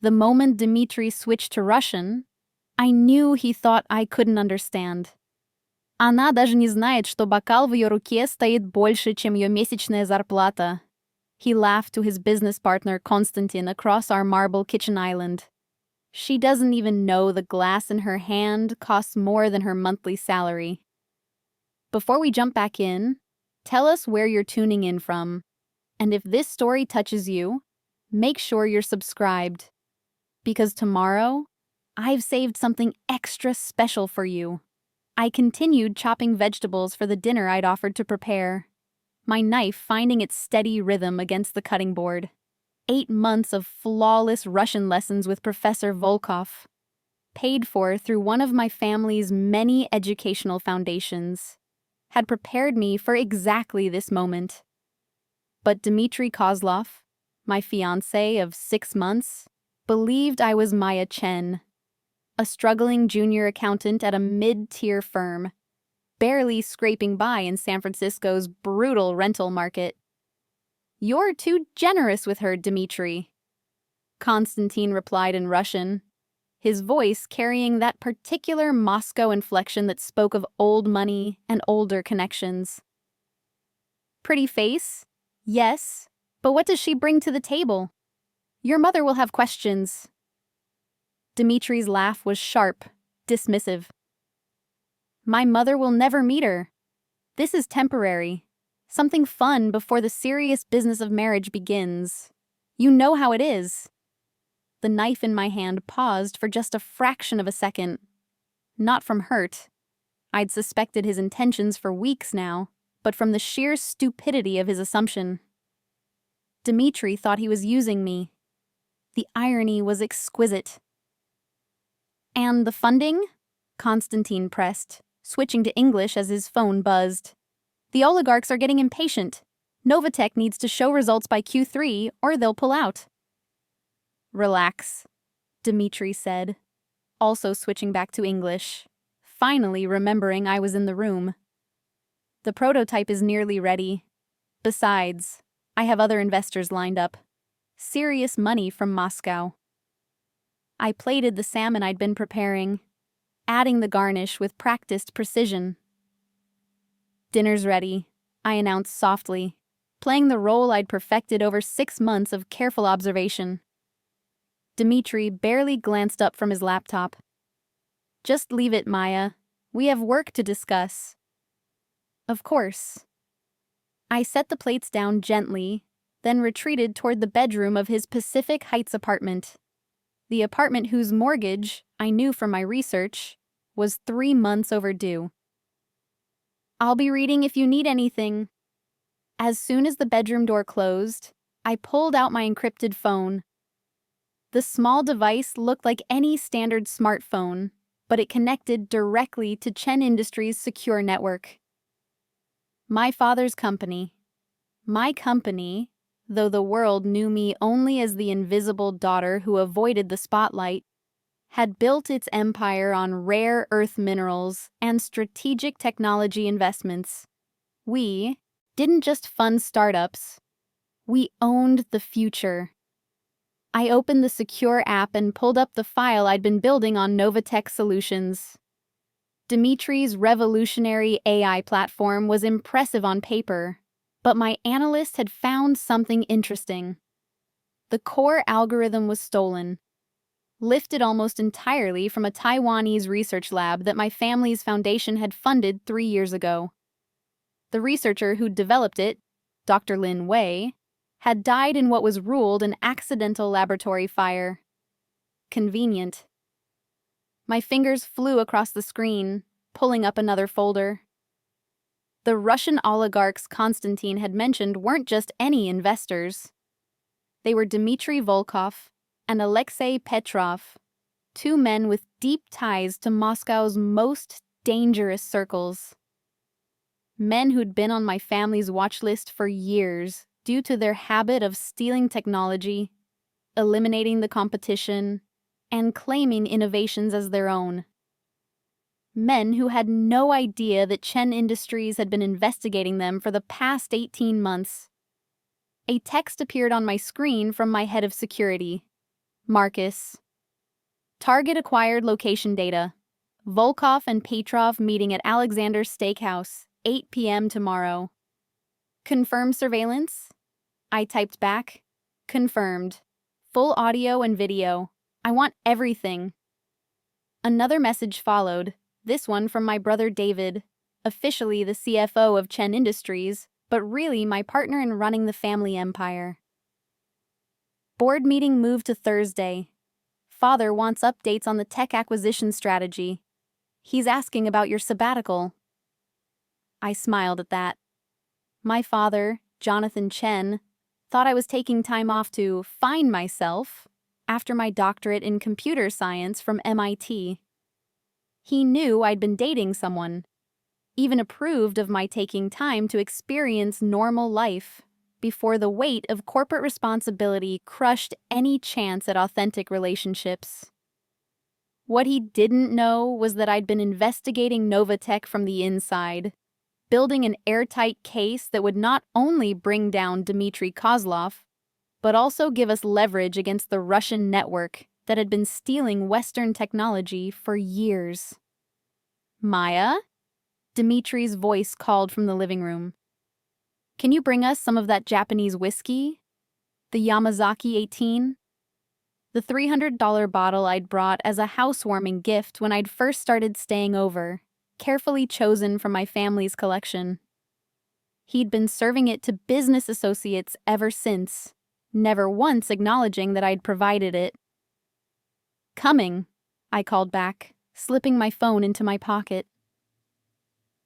The moment Dmitri switched to Russian, I knew he thought I couldn't understand. Она даже не знает, что бокал в ее руке стоит больше, чем ее месячная зарплата. He laughed to his business partner Konstantin across our marble kitchen island. She doesn't even know the glass in her hand costs more than her monthly salary. Before we jump back in, tell us where you're tuning in from. And if this story touches you, make sure you're subscribed. Because tomorrow, I've saved something extra special for you. I continued chopping vegetables for the dinner I'd offered to prepare, my knife finding its steady rhythm against the cutting board. 8 months of flawless Russian lessons with Professor Volkov, paid for through one of my family's many educational foundations, had prepared me for exactly this moment. But Dmitri Kozlov, my fiancé of 6 months, believed I was Maya Chen, a struggling junior accountant at a mid-tier firm, barely scraping by in San Francisco's brutal rental market. You're too generous with her, Dmitri, Konstantin replied in Russian, his voice carrying that particular Moscow inflection that spoke of old money and older connections. Pretty face? Yes, but what does she bring to the table? Your mother will have questions. Dmitri's laugh was sharp, dismissive. My mother will never meet her. This is temporary. Something fun before the serious business of marriage begins. You know how it is. The knife in my hand paused for just a fraction of a second. Not from hurt. I'd suspected his intentions for weeks now, but from the sheer stupidity of his assumption. Dmitri thought he was using me. The irony was exquisite. And the funding? Konstantin pressed, switching to English as his phone buzzed. The oligarchs are getting impatient. Novatech needs to show results by Q3 or they'll pull out. Relax, Dmitri said, also switching back to English, finally remembering I was in the room. The prototype is nearly ready. Besides, I have other investors lined up. Serious money from Moscow. I plated the salmon I'd been preparing, adding the garnish with practiced precision. Dinner's ready, I announced softly, playing the role I'd perfected over 6 months of careful observation. Dmitri barely glanced up from his laptop. Just leave it, Maya. We have work to discuss. Of course. I set the plates down gently, then retreated toward the bedroom of his Pacific Heights apartment. The apartment whose mortgage, I knew from my research, was 3 months overdue. I'll be reading if you need anything. As soon as the bedroom door closed, I pulled out my encrypted phone. The small device looked like any standard smartphone, but it connected directly to Chen Industries' secure network. My father's company. My company, though the world knew me only as the invisible daughter who avoided the spotlight, had built its empire on rare earth minerals and strategic technology investments. We didn't just fund startups. We owned the future. I opened the secure app and pulled up the file I'd been building on Novatech Solutions. Dmitri's revolutionary AI platform was impressive on paper, but my analyst had found something interesting. The core algorithm was stolen, lifted almost entirely from a Taiwanese research lab that my family's foundation had funded 3 years ago. The researcher who developed it, Dr. Lin Wei, had died in what was ruled an accidental laboratory fire. Convenient. My fingers flew across the screen, pulling up another folder. The Russian oligarchs Konstantin had mentioned weren't just any investors. They were Dmitri Volkov and Alexei Petrov, 2 men with deep ties to Moscow's most dangerous circles. Men who'd been on my family's watch list for years due to their habit of stealing technology, eliminating the competition, and claiming innovations as their own. Men who had no idea that Chen Industries had been investigating them for the past 18 months. A text appeared on my screen from my head of security. Marcus. Target acquired location data. Volkov and Petrov meeting at Alexander's Steakhouse, 8 p.m. tomorrow. Confirm surveillance? I typed back. Confirmed. Full audio and video. I want everything. Another message followed, this one from my brother David, officially the CFO of Chen Industries, but really my partner in running the family empire. Board meeting moved to Thursday. Father wants updates on the tech acquisition strategy. He's asking about your sabbatical. I smiled at that. My father, Jonathan Chen, thought I was taking time off to find myself after my doctorate in computer science from MIT. He knew I'd been dating someone, even approved of my taking time to experience normal life before the weight of corporate responsibility crushed any chance at authentic relationships. What he didn't know was that I'd been investigating Novatech from the inside, building an airtight case that would not only bring down Dmitri Kozlov, but also give us leverage against the Russian network that had been stealing Western technology for years. Maya? Dmitri's voice called from the living room. Can you bring us some of that Japanese whiskey? The Yamazaki 18? The $300 bottle I'd brought as a housewarming gift when I'd first started staying over, carefully chosen from my family's collection. He'd been serving it to business associates ever since, never once acknowledging that I'd provided it. Coming, I called back, slipping my phone into my pocket.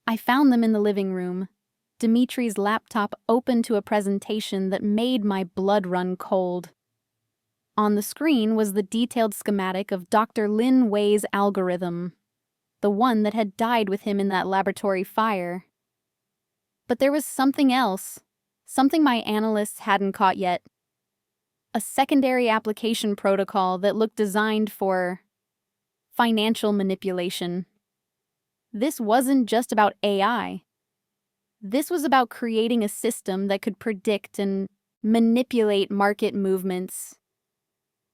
I found them in the living room, Dmitri's laptop open to a presentation that made my blood run cold. On the screen was the detailed schematic of Dr. Lin Wei's algorithm, the one that had died with him in that laboratory fire. But there was something else, something my analysts hadn't caught yet. A secondary application protocol that looked designed for financial manipulation. This wasn't just about AI. This was about creating a system that could predict and manipulate market movements.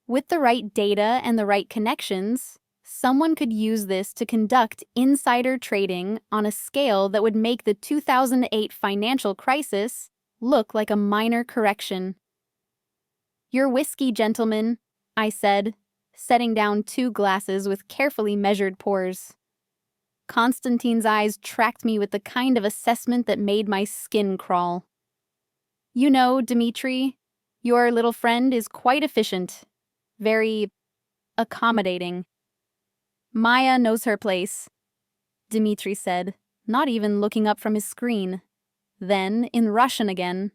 With the right data and the right connections, someone could use this to conduct insider trading on a scale that would make the 2008 financial crisis look like a minor correction. Your whiskey, gentlemen, I said, setting down 2 glasses with carefully measured pours. Konstantin's eyes tracked me with the kind of assessment that made my skin crawl. You know, Dmitri, your little friend is quite efficient, very accommodating. Maya knows her place, Dmitri said, not even looking up from his screen. Then, in Russian again.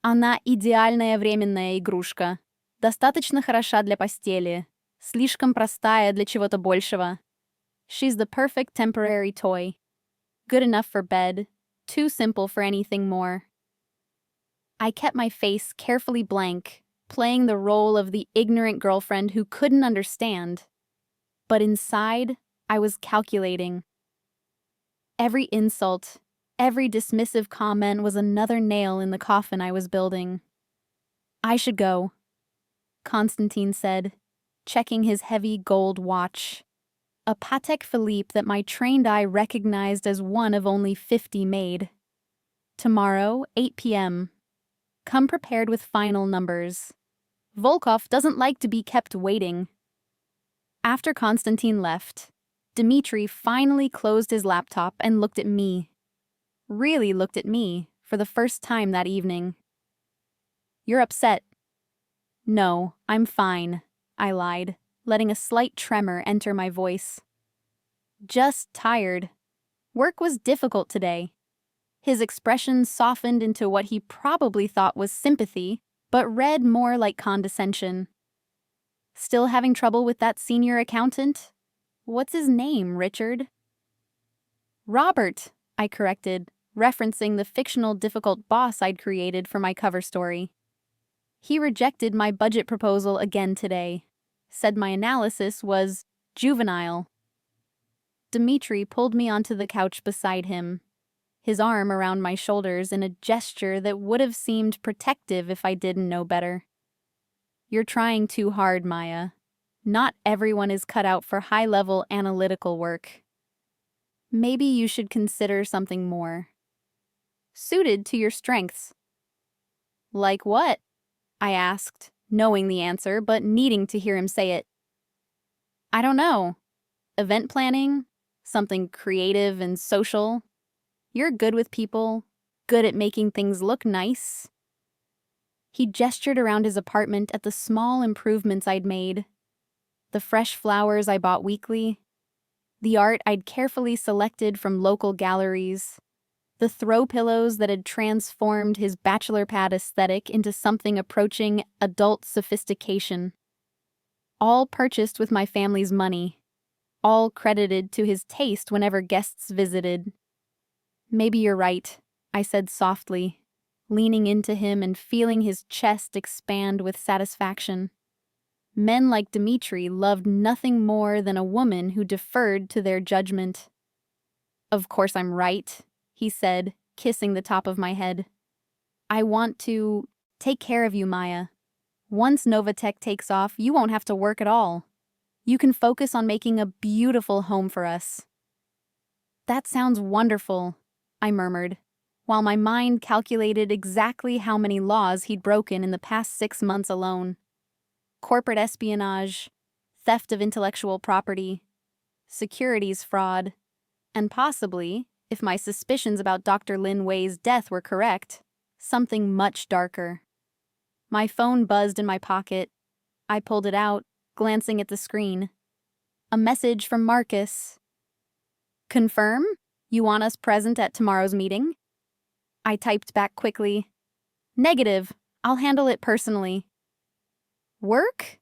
Она идеальная временная игрушка. Достаточно хороша для постели. Слишком простая для чего-то большего. She's the perfect temporary toy. Good enough for bed, too simple for anything more. I kept my face carefully blank, playing the role of the ignorant girlfriend who couldn't understand. But inside, I was calculating. Every insult, every dismissive comment was another nail in the coffin I was building. I should go, Konstantin said, checking his heavy gold watch. A Patek Philippe that my trained eye recognized as one of only 50 made. Tomorrow, 8 p.m. Come prepared with final numbers. Volkov doesn't like to be kept waiting. After Konstantin left, Dmitri finally closed his laptop and looked at me. Really looked at me for the first time that evening. You're upset. No, I'm fine, I lied, letting a slight tremor enter my voice. Just tired. Work was difficult today. His expression softened into what he probably thought was sympathy, but read more like condescension. Still having trouble with that senior accountant? What's his name, Richard? Robert, I corrected, referencing the fictional difficult boss I'd created for my cover story. He rejected my budget proposal again today, said my analysis was juvenile. Dmitri pulled me onto the couch beside him, his arm around my shoulders in a gesture that would have seemed protective if I didn't know better. You're trying too hard, Maya. Not everyone is cut out for high-level analytical work. Maybe you should consider something more suited to your strengths. Like what? I asked, knowing the answer but needing to hear him say it. I don't know. Event planning? Something creative and social? You're good with people, good at making things look nice. He gestured around his apartment at the small improvements I'd made. The fresh flowers I bought weekly, the art I'd carefully selected from local galleries, the throw pillows that had transformed his bachelor pad aesthetic into something approaching adult sophistication. All purchased with my family's money, all credited to his taste whenever guests visited. Maybe you're right, I said softly, leaning into him and feeling his chest expand with satisfaction. Men like Dmitri loved nothing more than a woman who deferred to their judgment. Of course I'm right, he said, kissing the top of my head. I want to take care of you, Maya. Once Novatech takes off, you won't have to work at all. You can focus on making a beautiful home for us. That sounds wonderful, I murmured, while my mind calculated exactly how many laws he'd broken in the past 6 months alone. Corporate espionage, theft of intellectual property, securities fraud, and possibly, if my suspicions about Dr. Lin Wei's death were correct, something much darker. My phone buzzed in my pocket. I pulled it out, glancing at the screen. A message from Marcus. Confirm? You want us present at tomorrow's meeting? I typed back quickly. Negative. I'll handle it personally. Work?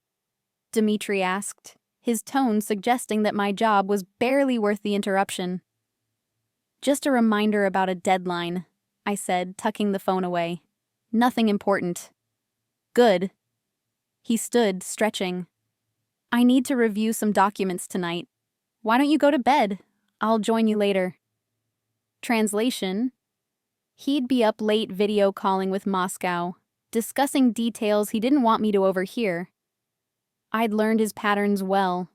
Dmitri asked, his tone suggesting that my job was barely worth the interruption. Just a reminder about a deadline, I said, tucking the phone away. Nothing important. Good. He stood, stretching. I need to review some documents tonight. Why don't you go to bed? I'll join you later. Translation: he'd be up late video calling with Moscow, discussing details he didn't want me to overhear. I'd learned his patterns well.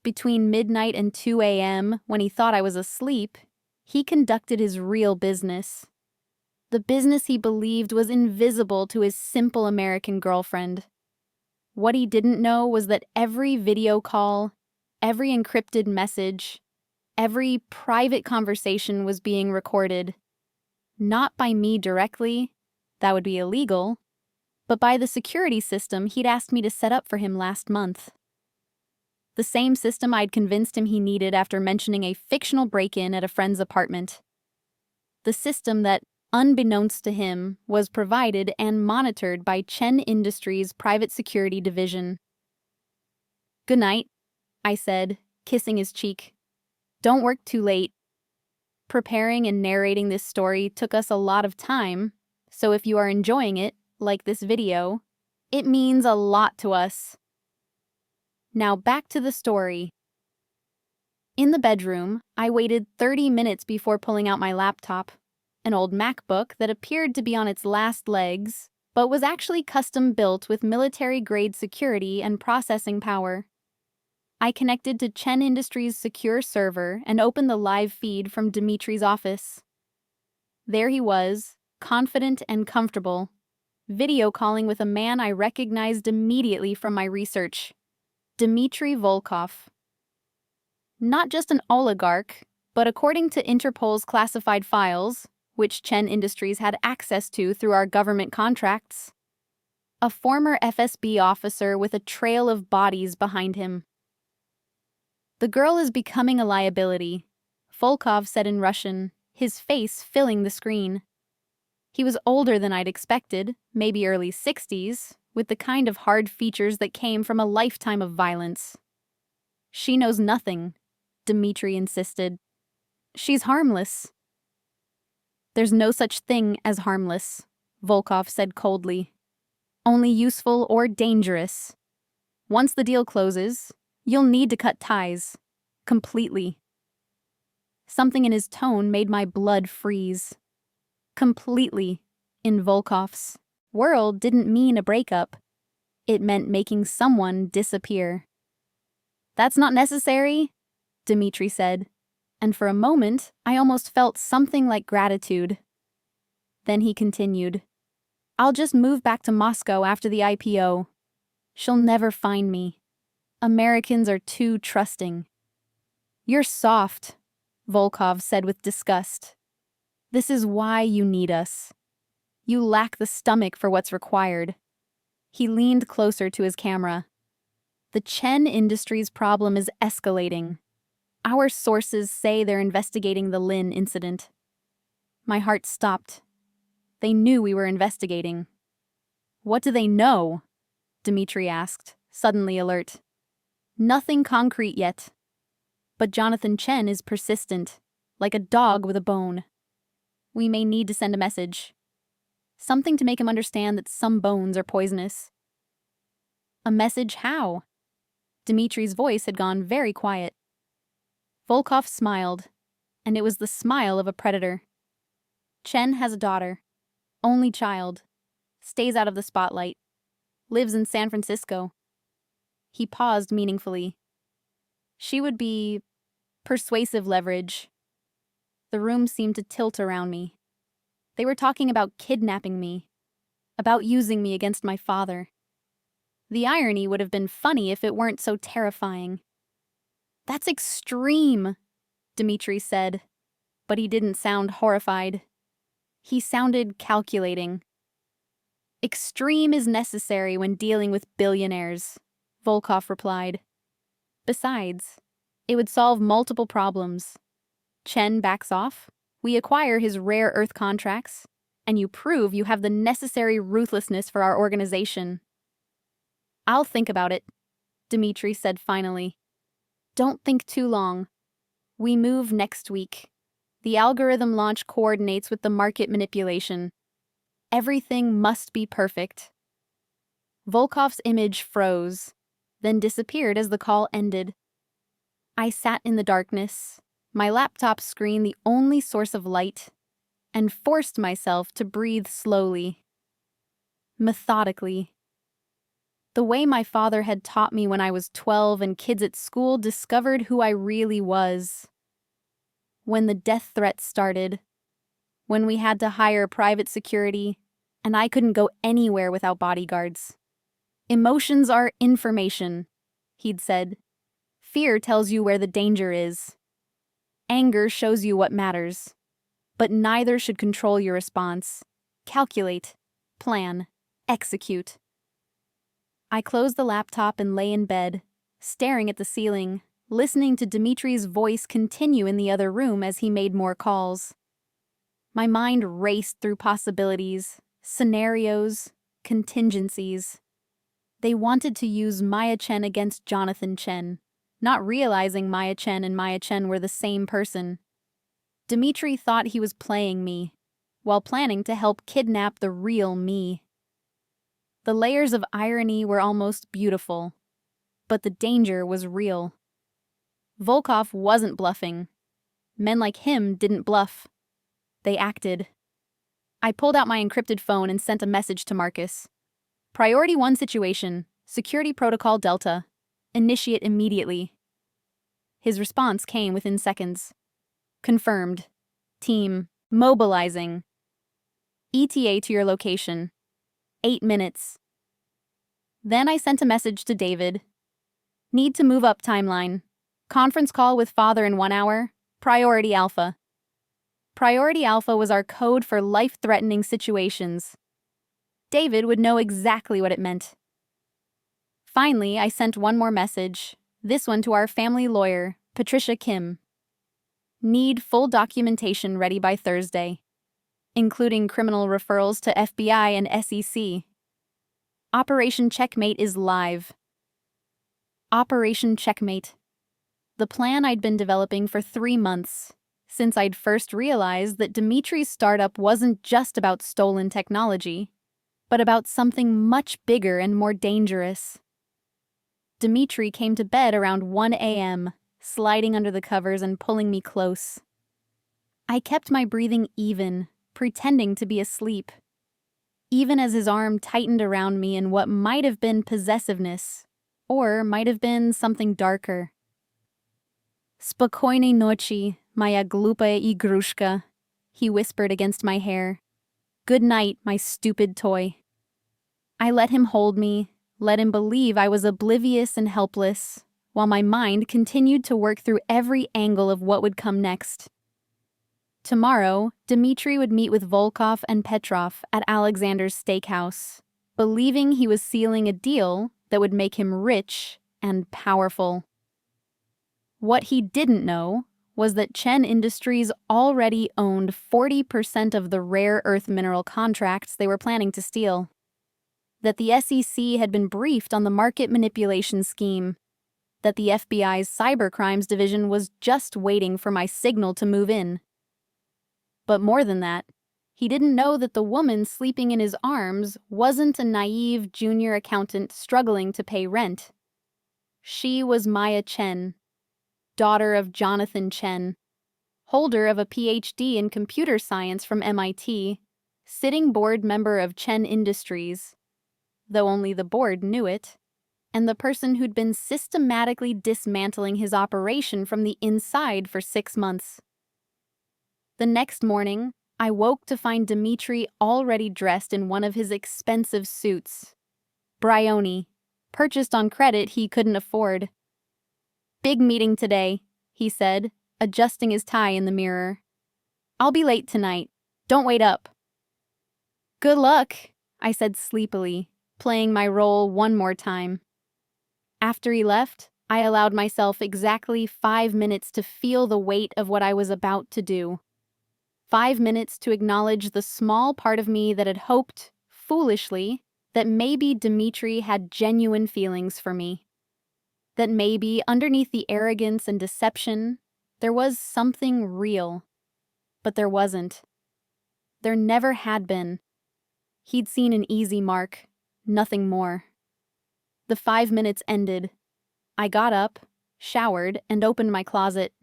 Between midnight and 2 a.m., when he thought I was asleep, he conducted his real business. The business he believed was invisible to his simple American girlfriend. What he didn't know was that every video call, every encrypted message, every private conversation was being recorded. Not by me directly, that would be illegal, but by the security system he'd asked me to set up for him last month. The same system I'd convinced him he needed after mentioning a fictional break-in at a friend's apartment. The system that, unbeknownst to him, was provided and monitored by Chen Industries' private security division. Good night, I said, kissing his cheek. Don't work too late. Preparing and narrating this story took us a lot of time, so if you are enjoying it, like this video, it means a lot to us. Now back to the story. In the bedroom, I waited 30 minutes before pulling out my laptop, an old MacBook that appeared to be on its last legs, but was actually custom-built with military-grade security and processing power. I connected to Chen Industries' secure server and opened the live feed from Dmitri's office. There he was, confident and comfortable, video calling with a man I recognized immediately from my research, Dmitri Volkov. Not just an oligarch, but according to Interpol's classified files, which Chen Industries had access to through our government contracts, a former FSB officer with a trail of bodies behind him. The girl is becoming a liability, Volkov said in Russian, his face filling the screen. He was older than I'd expected, maybe early 60s, with the kind of hard features that came from a lifetime of violence. She knows nothing, Dmitri insisted. She's harmless. There's no such thing as harmless, Volkov said coldly. Only useful or dangerous. Once the deal closes, you'll need to cut ties. Completely. Something in his tone made my blood freeze. Completely, in Volkov's world, didn't mean a breakup. It meant making someone disappear. "That's not necessary," Dmitri said, and for a moment I almost felt something like gratitude. Then he continued, "I'll just move back to Moscow after the IPO. She'll never find me. Americans are too trusting." "You're soft," Volkov said with disgust. "This is why you need us. You lack the stomach for what's required." He leaned closer to his camera. "The Chen Industries problem is escalating. Our sources say they're investigating the Lin incident." My heart stopped. They knew we were investigating. "What do they know?" Dmitri asked, suddenly alert. "Nothing concrete yet. But Jonathan Chen is persistent, like a dog with a bone. We may need to send a message. Something to make him understand that some bones are poisonous." "A message how?" Dmitri's voice had gone very quiet. Volkov smiled, and it was the smile of a predator. "Chen has a daughter. Only child. Stays out of the spotlight. Lives in San Francisco." He paused meaningfully. "She would be persuasive leverage." The room seemed to tilt around me. They were talking about kidnapping me, about using me against my father. The irony would have been funny if it weren't so terrifying. "That's extreme," Dmitri said, but he didn't sound horrified. He sounded calculating. "Extreme is necessary when dealing with billionaires," Volkov replied. "Besides, it would solve multiple problems. Chen backs off, we acquire his rare earth contracts, and you prove you have the necessary ruthlessness for our organization." "I'll think about it," Dmitri said finally. "Don't think too long. We move next week. The algorithm launch coordinates with the market manipulation. Everything must be perfect." Volkov's image froze, then disappeared as the call ended. I sat in the darkness, my laptop screen the only source of light, and forced myself to breathe slowly, methodically. The way my father had taught me when I was 12 and kids at school discovered who I really was. When the death threats started, when we had to hire private security, and I couldn't go anywhere without bodyguards. "Emotions are information," he'd said. "Fear tells you where the danger is. Anger shows you what matters. But neither should control your response. Calculate, plan, execute." I closed the laptop and lay in bed, staring at the ceiling, listening to Dmitri's voice continue in the other room as he made more calls. My mind raced through possibilities, scenarios, contingencies. They wanted to use Maya Chen against Jonathan Chen, not realizing Maya Chen and Maya Chen were the same person. Dmitri thought he was playing me, while planning to help kidnap the real me. The layers of irony were almost beautiful, but the danger was real. Volkov wasn't bluffing. Men like him didn't bluff. They acted. I pulled out my encrypted phone and sent a message to Marcus. "Priority 1 situation, security protocol Delta. Initiate immediately." His response came within seconds. "Confirmed. Team, mobilizing. ETA to your location. 8 minutes." Then I sent a message to David. "Need to move up timeline. Conference call with father in 1 hour. Priority Alpha." Priority Alpha was our code for life-threatening situations. David would know exactly what it meant. Finally, I sent one more message, this one to our family lawyer, Patricia Kim. "Need full documentation ready by Thursday, including criminal referrals to FBI and SEC. Operation Checkmate is live." Operation Checkmate. The plan I'd been developing for 3 months, since I'd first realized that Dmitri's startup wasn't just about stolen technology, but about something much bigger and more dangerous. Dmitri came to bed around 1 a.m., sliding under the covers and pulling me close. I kept my breathing even, pretending to be asleep. even as his arm tightened around me in what might have been possessiveness, or might have been something darker. Spokojnej noci, moja glupa igruszka, he whispered against my hair. Good night, my stupid toy. I let him hold me, let him believe I was oblivious and helpless, while my mind continued to work through every angle of what would come next. Tomorrow, Dmitri would meet with Volkov and Petrov at Alexander's steakhouse, believing he was sealing a deal that would make him rich and powerful. What he didn't know was that Chen Industries already owned 40% of the rare earth mineral contracts they were planning to steal. That the SEC had been briefed on the market manipulation scheme. That the FBI's cybercrimes division was just waiting for my signal to move in. But more than that, he didn't know that the woman sleeping in his arms wasn't a naive junior accountant struggling to pay rent. She was Maya Chen, daughter of Jonathan Chen, holder of a PhD in computer science from MIT, sitting board member of Chen Industries, though only the board knew it, and the person who'd been systematically dismantling his operation from the inside for 6 months. The next morning, I woke to find Dmitri already dressed in one of his expensive suits. Bryony, purchased on credit he couldn't afford. Big meeting today, he said, adjusting his tie in the mirror. I'll be late tonight. Don't wait up. Good luck, I said sleepily, playing my role one more time. After he left, I allowed myself exactly 5 minutes to feel the weight of what I was about to do. 5 minutes to acknowledge the small part of me that had hoped, foolishly, that maybe Dmitri had genuine feelings for me. That maybe, underneath the arrogance and deception, there was something real. But there wasn't. There never had been. He'd seen an easy mark, nothing more. The 5 minutes ended. I got up, showered, and opened my closet.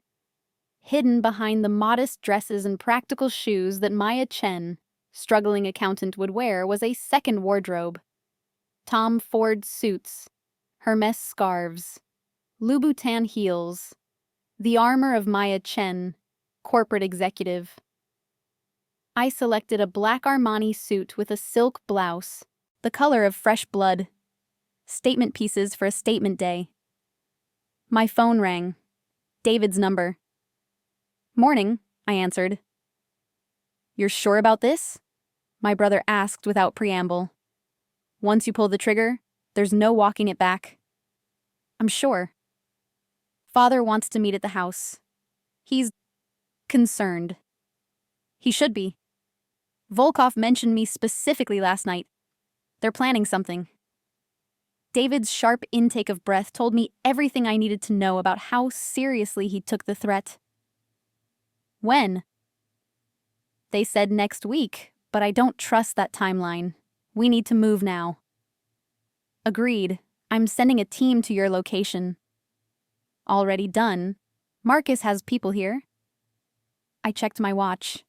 Hidden behind the modest dresses and practical shoes that Maya Chen, struggling accountant, would wear was a second wardrobe. Tom Ford suits, Hermes scarves, Louboutin heels, the armor of Maya Chen, corporate executive. I selected a black Armani suit with a silk blouse, the color of fresh blood. Statement pieces for a statement day. My phone rang. David's number. Morning, I answered. You're sure about this? My brother asked without preamble. Once you pull the trigger, there's no walking it back. I'm sure. Father wants to meet at the house. He's concerned. He should be. Volkov mentioned me specifically last night. They're planning something. David's sharp intake of breath told me everything I needed to know about how seriously he took the threat. When? They said next week, but I don't trust that timeline. We need to move now. Agreed. I'm sending a team to your location. Already done. Marcus has people here. I checked my watch.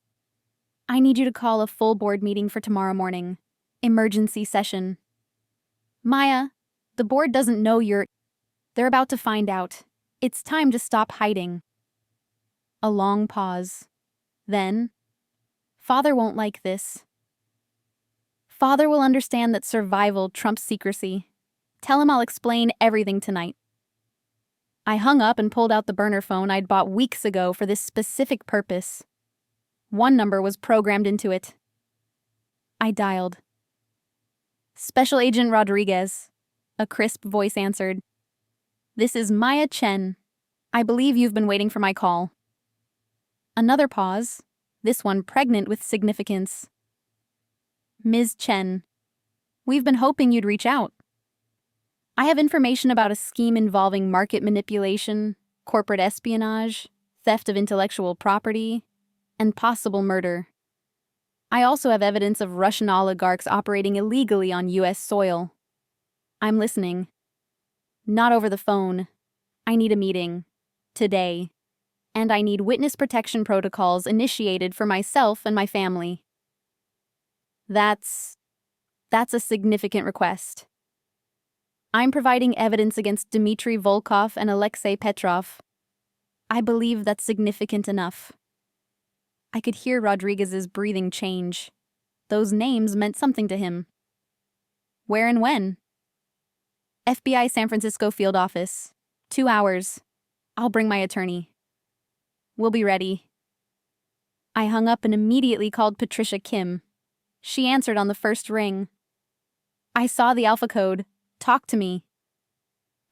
I need you to call a full board meeting for tomorrow morning. Emergency session. Maya, the board doesn't know you're... They're about to find out. It's time to stop hiding. A long pause. Then, Father won't like this. Father will understand that survival trumps secrecy. Tell him I'll explain everything tonight. I hung up and pulled out the burner phone I'd bought weeks ago for this specific purpose. One number was programmed into it. I dialed. Special Agent Rodriguez, a crisp voice answered. This is Maya Chen. I believe you've been waiting for my call. Another pause, this one pregnant with significance. Ms. Chen, we've been hoping you'd reach out. I have information about a scheme involving market manipulation, corporate espionage, theft of intellectual property, and possible murder. I also have evidence of Russian oligarchs operating illegally on U.S. soil. I'm listening. Not over the phone. I need a meeting. Today. And I need witness protection protocols initiated for myself and my family. That's That's a significant request. I'm providing evidence against Dmitri Volkov and Alexei Petrov. I believe that's significant enough. I could hear Rodriguez's breathing change. Those names meant something to him. Where and when? FBI San Francisco field office. 2 hours. I'll bring my attorney. We'll be ready. I hung up and immediately called Patricia Kim. She answered on the first ring. I saw the alpha code. Talk to me.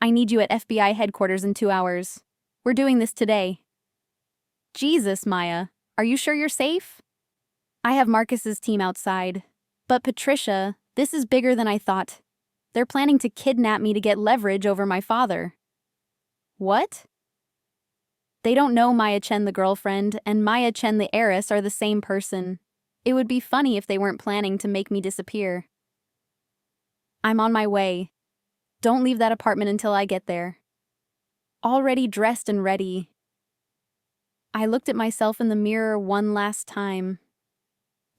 I need you at FBI headquarters in 2 hours. We're doing this today. Jesus, Maya. Are you sure you're safe? I have Marcus's team outside. But Patricia, this is bigger than I thought. They're planning to kidnap me to get leverage over my father. What? They don't know Maya Chen the girlfriend and Maya Chen the heiress are the same person. It would be funny if they weren't planning to make me disappear. I'm on my way. Don't leave that apartment until I get there. Already dressed and ready. I looked at myself in the mirror one last time.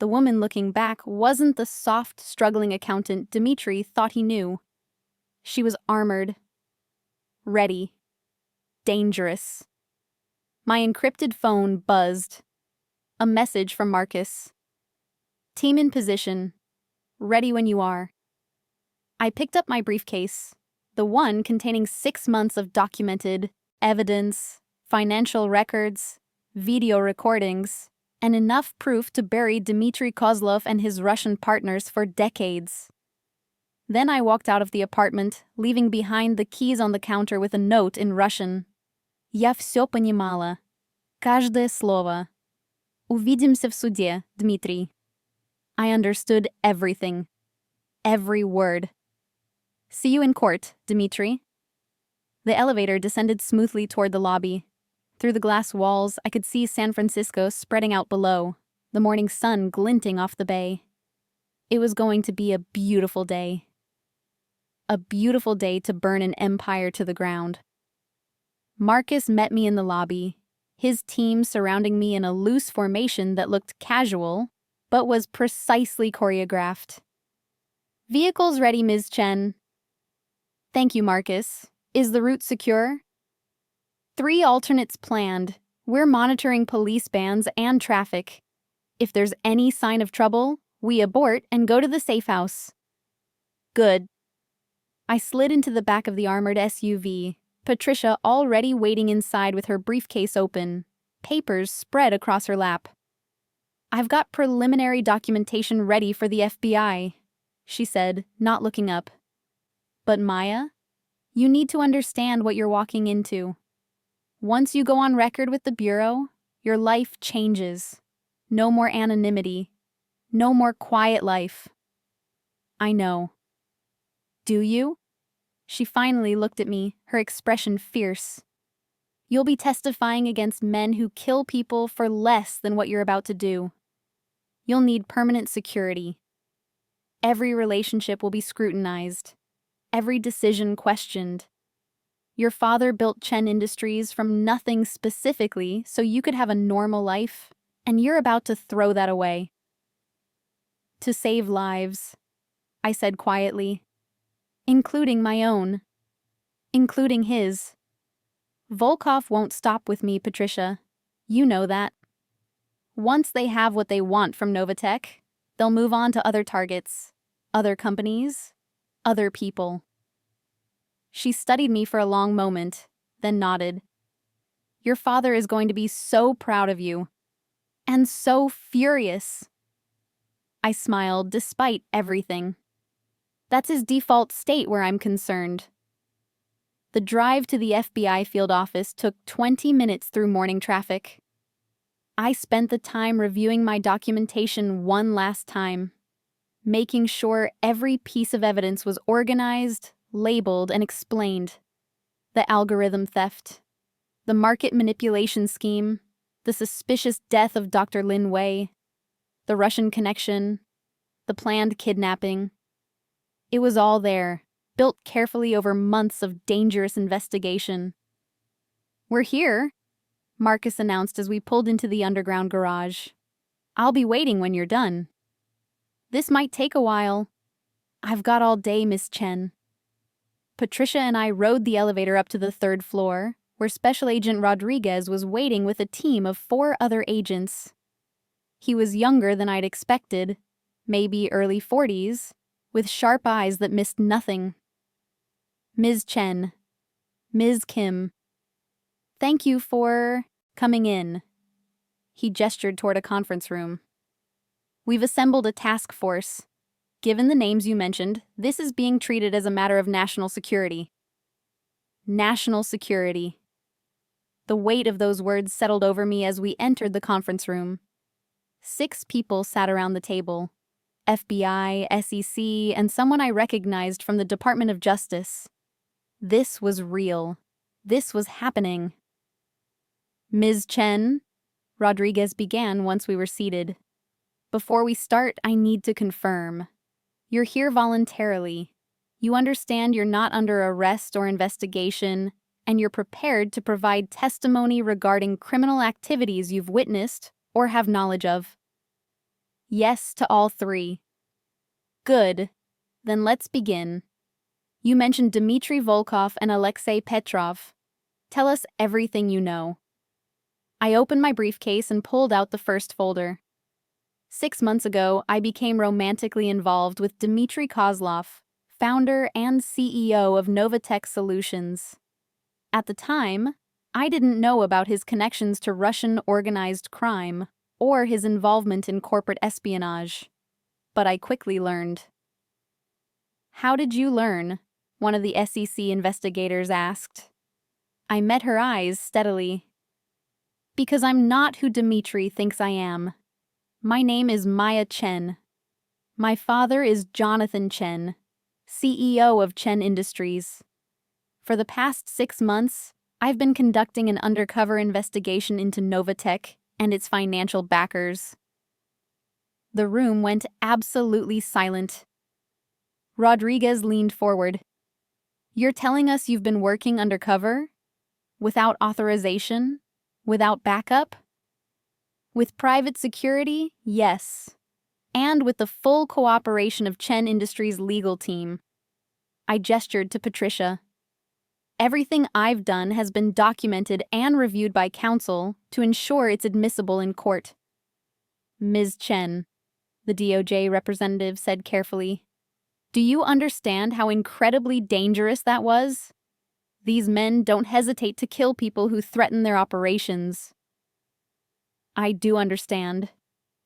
The woman looking back wasn't the soft, struggling accountant Dmitri thought he knew. She was armored. Ready. Dangerous. My encrypted phone buzzed. A message from Marcus. Team in position. Ready when you are. I picked up my briefcase, the one containing 6 months of documented evidence, financial records, video recordings, and enough proof to bury Dmitry Kozlov and his Russian partners for decades. Then I walked out of the apartment, leaving behind the keys on the counter with a note in Russian. Я всё понимала. Каждое слово. Увидимся в суде, Dmitri. I understood everything. Every word. See you in court, Dmitri. The elevator descended smoothly toward the lobby. Through the glass walls, I could see San Francisco spreading out below, the morning sun glinting off the bay. It was going to be a beautiful day. A beautiful day to burn an empire to the ground. Marcus met me in the lobby, his team surrounding me in a loose formation that looked casual, but was precisely choreographed. Vehicles ready, Ms. Chen. Thank you, Marcus. Is the route secure? 3 alternates planned. We're monitoring police bands and traffic. If there's any sign of trouble, we abort and go to the safe house. Good. I slid into the back of the armored SUV, Patricia already waiting inside with her briefcase open, papers spread across her lap. I've got preliminary documentation ready for the FBI, she said, not looking up. But Maya, you need to understand what you're walking into. Once you go on record with the Bureau, your life changes. No more anonymity. No more quiet life. I know. Do you? She finally looked at me, her expression fierce. You'll be testifying against men who kill people for less than what you're about to do. You'll need permanent security. Every relationship will be scrutinized. Every decision questioned. Your father built Chen Industries from nothing specifically so you could have a normal life, and you're about to throw that away. To save lives, I said quietly. Including my own. Including his. Volkov won't stop with me, Patricia. You know that. Once they have what they want from Novatech, they'll move on to other targets, other companies, other people. She studied me for a long moment, then nodded. Your father is going to be so proud of you. And so furious. I smiled despite everything. That's his default state where I'm concerned. The drive to the FBI field office took 20 minutes through morning traffic. I spent the time reviewing my documentation one last time, making sure every piece of evidence was organized, labeled, and explained. The algorithm theft, the market manipulation scheme, the suspicious death of Dr. Lin Wei, the Russian connection, the planned kidnapping. It was all there, built carefully over months of dangerous investigation. We're here, Marcus announced as we pulled into the underground garage. I'll be waiting when you're done. This might take a while. I've got all day, Miss Chen. Patricia and I rode the elevator up to the third floor, where Special Agent Rodriguez was waiting with a team of 4 other agents. He was younger than I'd expected, maybe early 40s, with sharp eyes that missed nothing. Ms. Chen. Ms. Kim. Thank you for coming in. He gestured toward a conference room. We've assembled a task force. Given the names you mentioned, this is being treated as a matter of national security. National security. The weight of those words settled over me as we entered the conference room. 6 people sat around the table. FBI, SEC, and someone I recognized from the Department of Justice. This was real. This was happening. Ms. Chen, Rodriguez began once we were seated. Before we start, I need to confirm. You're here voluntarily. You understand you're not under arrest or investigation, and you're prepared to provide testimony regarding criminal activities you've witnessed or have knowledge of. Yes to all 3. Good. Then let's begin. You mentioned Dmitri Volkov and Alexei Petrov. Tell us everything you know. I opened my briefcase and pulled out the first folder. 6 months ago, I became romantically involved with Dmitri Kozlov, founder and CEO of Novatech Solutions. At the time, I didn't know about his connections to Russian organized crime or his involvement in corporate espionage. But I quickly learned. How did you learn? One of the SEC investigators asked. I met her eyes steadily. Because I'm not who Dmitri thinks I am. My name is Maya Chen. My father is Jonathan Chen, CEO of Chen Industries. For the past 6 months, I've been conducting an undercover investigation into Novatech and its financial backers. The room went absolutely silent. Rodriguez leaned forward. You're telling us you've been working undercover? Without authorization? Without backup? With private security, yes. And with the full cooperation of Chen Industries' legal team. I gestured to Patricia. Everything I've done has been documented and reviewed by counsel to ensure it's admissible in court. Ms. Chen, the DOJ representative said carefully, do you understand how incredibly dangerous that was? These men don't hesitate to kill people who threaten their operations. I do understand,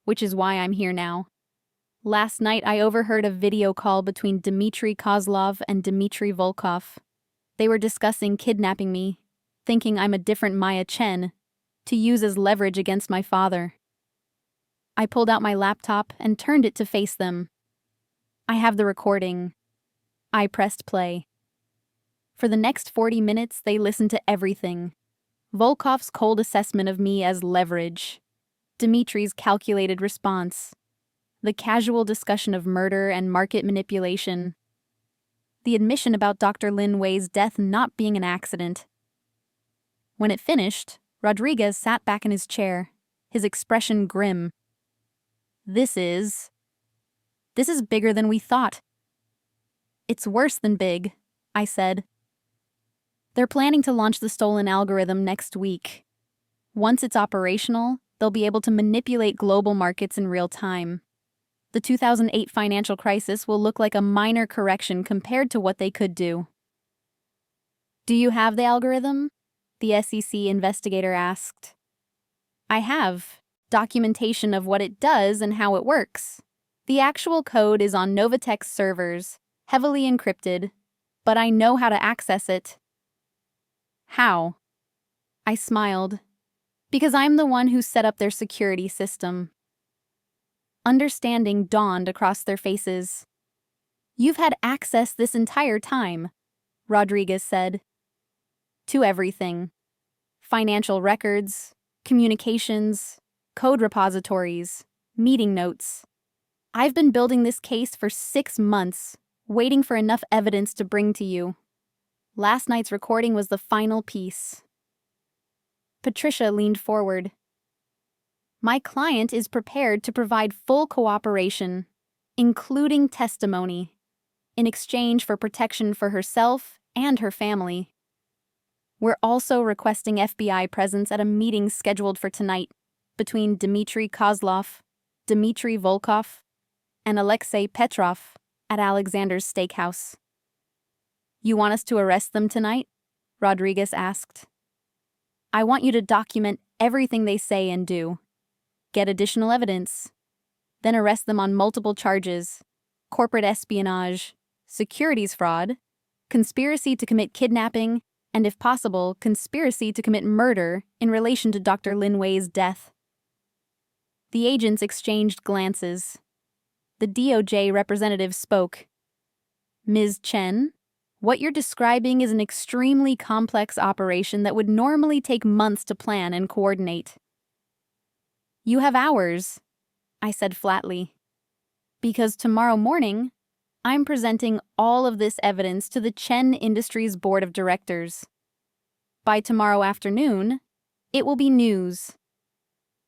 which is why I'm here now. Last night I overheard a video call between Dmitri Kozlov and Dmitri Volkov. They were discussing kidnapping me, thinking I'm a different Maya Chen, to use as leverage against my father. I pulled out my laptop and turned it to face them. I have the recording. I pressed play. For the next 40 minutes, they listened to everything. Volkov's cold assessment of me as leverage. Dmitri's calculated response. The casual discussion of murder and market manipulation. The admission about Dr. Lin Wei's death not being an accident. When it finished, Rodriguez sat back in his chair, his expression grim. This is bigger than we thought. It's worse than big, I said. They're planning to launch the stolen algorithm next week. Once it's operational, they'll be able to manipulate global markets in real time. The 2008 financial crisis will look like a minor correction compared to what they could do. Do you have the algorithm? The SEC investigator asked. I have. Documentation of what it does and how it works. The actual code is on Novatech's servers, heavily encrypted, but I know how to access it. How? I smiled. Because I'm the one who set up their security system. Understanding dawned across their faces. You've had access this entire time, Rodriguez said. To everything. Financial records, communications, code repositories, meeting notes. I've been building this case for 6 months, waiting for enough evidence to bring to you. Last night's recording was the final piece. Patricia leaned forward. My client is prepared to provide full cooperation, including testimony. in exchange for protection for herself and her family. We're also requesting FBI presence at a meeting scheduled for tonight between Dmitri Kozlov, Dmitry Volkov, and Alexei Petrov at Alexander's steakhouse. You want us to arrest them tonight? Rodriguez asked. I want you to document everything they say and do. Get additional evidence. Then arrest them on multiple charges: corporate espionage, securities fraud, conspiracy to commit kidnapping, and if possible, conspiracy to commit murder in relation to Dr. Lin Wei's death. The agents exchanged glances. The DOJ representative spoke. Ms. Chen, what you're describing is an extremely complex operation that would normally take months to plan and coordinate. You have hours, I said flatly, because tomorrow morning, I'm presenting all of this evidence to the Chen Industries Board of Directors. By tomorrow afternoon, it will be news.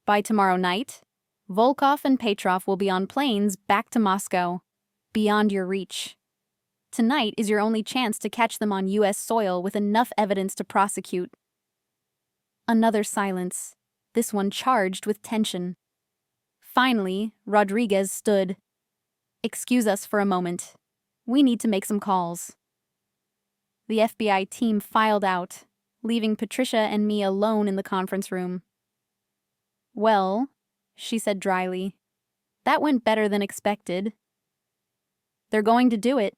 By tomorrow night, Volkov and Petrov will be on planes back to Moscow, beyond your reach. Tonight is your only chance to catch them on U.S. soil with enough evidence to prosecute. Another silence, this one charged with tension. Finally, Rodriguez stood. Excuse us for a moment. We need to make some calls. The FBI team filed out, leaving Patricia and me alone in the conference room. Well, she said dryly, that went better than expected. They're going to do it.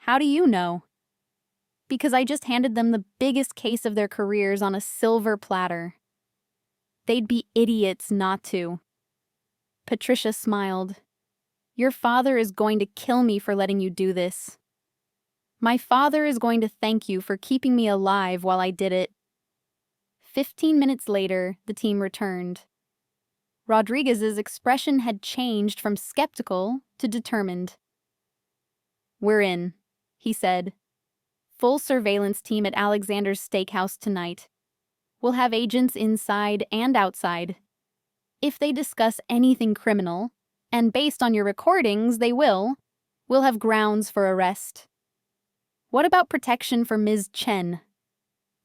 How do you know? Because I just handed them the biggest case of their careers on a silver platter. They'd be idiots not to. Patricia smiled. Your father is going to kill me for letting you do this. My father is going to thank you for keeping me alive while I did it. 15 minutes later, the team returned. Rodriguez's expression had changed from skeptical to determined. We're in, he said. Full surveillance team at Alexander's steakhouse tonight. We'll have agents inside and outside. If they discuss anything criminal, and based on your recordings we'll have grounds for arrest. What about protection for Ms. Chen?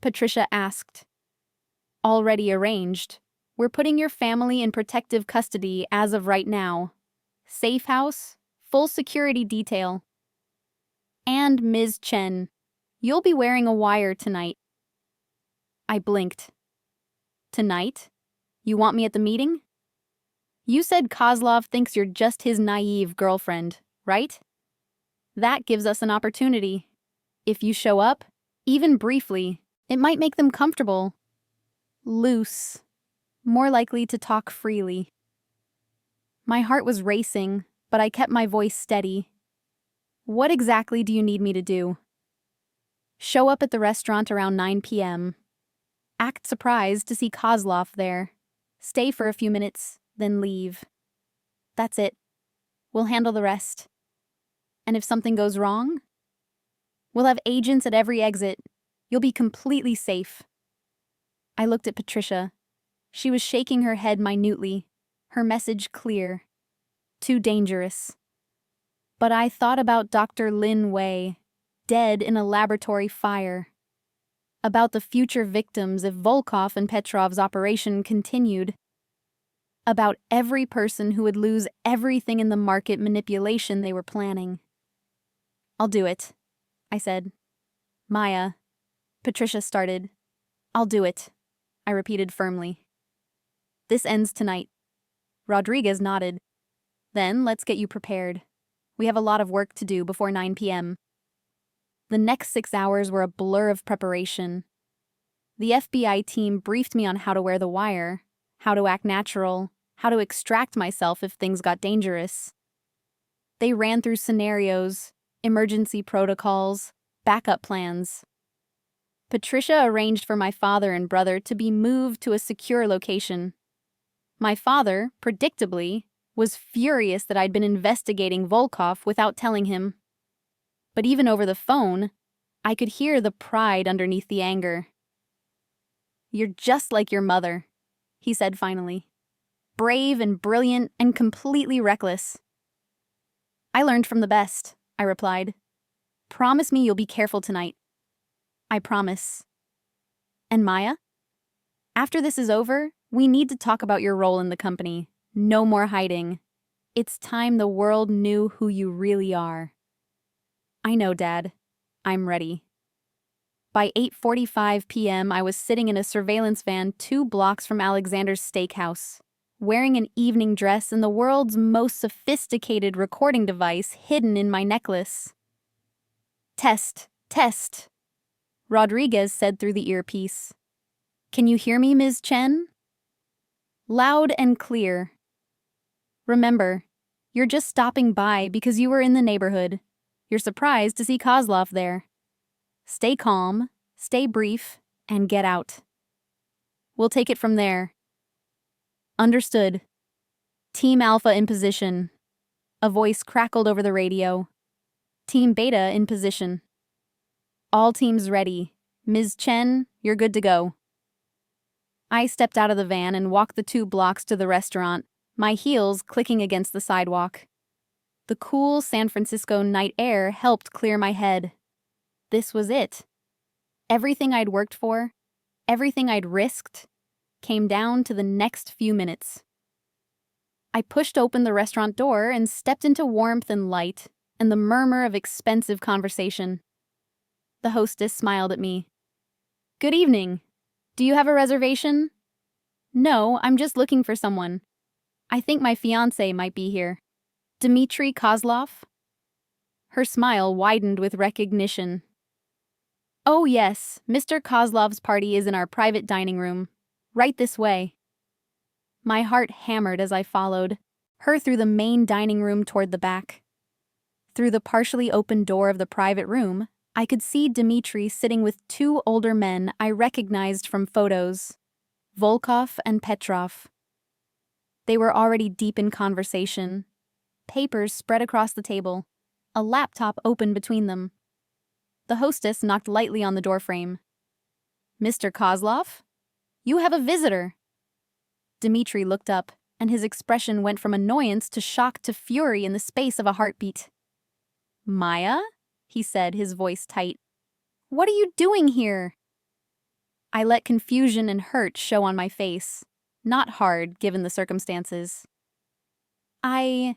Patricia asked. Already arranged. We're putting your family in protective custody as of right now. Safe house, full security detail. And Ms. Chen, you'll be wearing a wire tonight. I blinked. Tonight? You want me at the meeting? You said Kozlov thinks you're just his naive girlfriend, right? That gives us an opportunity. If you show up, even briefly, it might make them comfortable. Loose. More likely to talk freely. My heart was racing, but I kept my voice steady. What exactly do you need me to do? Show up at the restaurant around 9 p.m. Act surprised to see Kozlov there. Stay for a few minutes, then leave. That's it. We'll handle the rest. And if something goes wrong, we'll have agents at every exit. You'll be completely safe. I looked at Patricia. She was shaking her head minutely, her message clear. Too dangerous. But I thought about Dr. Lin Wei, dead in a laboratory fire. About the future victims if Volkov and Petrov's operation continued. About every person who would lose everything in the market manipulation they were planning. I'll do it, I said. Maya. Patricia started. I'll do it, I repeated firmly. This ends tonight. Rodriguez nodded. Then let's get you prepared. We have a lot of work to do before 9 p.m. The next 6 hours were a blur of preparation. The FBI team briefed me on how to wear the wire, how to act natural, how to extract myself if things got dangerous. They ran through scenarios, emergency protocols, backup plans. Patricia arranged for my father and brother to be moved to a secure location. My father, predictably, was furious that I'd been investigating Volkov without telling him. But even over the phone, I could hear the pride underneath the anger. You're just like your mother, he said finally. Brave and brilliant and completely reckless. I learned from the best, I replied. Promise me you'll be careful tonight. I promise. And Maya? After this is over, we need to talk about your role in the company. No more hiding. It's time the world knew who you really are. I know, Dad. I'm ready. By 8:45 p.m., I was sitting in a surveillance van 2 blocks from Alexander's steakhouse, wearing an evening dress and the world's most sophisticated recording device hidden in my necklace. Test, test, Rodriguez said through the earpiece. Can you hear me, Ms. Chen? Loud and clear. Remember, you're just stopping by because you were in the neighborhood. You're surprised to see Kozlov there. Stay calm, stay brief, and get out. We'll take it from there. Understood. Team Alpha in position. A voice crackled over the radio. Team Beta in position. All teams ready. Ms. Chen, you're good to go. I stepped out of the van and walked the 2 blocks to the restaurant, my heels clicking against the sidewalk. The cool San Francisco night air helped clear my head. This was it. Everything I'd worked for, everything I'd risked, came down to the next few minutes. I pushed open the restaurant door and stepped into warmth and light and the murmur of expensive conversation. The hostess smiled at me. Good evening. Do you have a reservation? No, I'm just looking for someone. I think my fiancé might be here. Dmitri Kozlov? Her smile widened with recognition. Oh yes, Mr. Kozlov's party is in our private dining room. Right this way. My heart hammered as I followed, her through the main dining room toward the back. Through the partially open door of the private room, I could see Dmitri sitting with 2 older men I recognized from photos, Volkov and Petrov. They were already deep in conversation. Papers spread across the table, a laptop open between them. The hostess knocked lightly on the doorframe. Mr. Kozlov? You have a visitor. Dmitri looked up, and his expression went from annoyance to shock to fury in the space of a heartbeat. Maya? He said, his voice tight. What are you doing here? I let confusion and hurt show on my face. Not hard, given the circumstances. I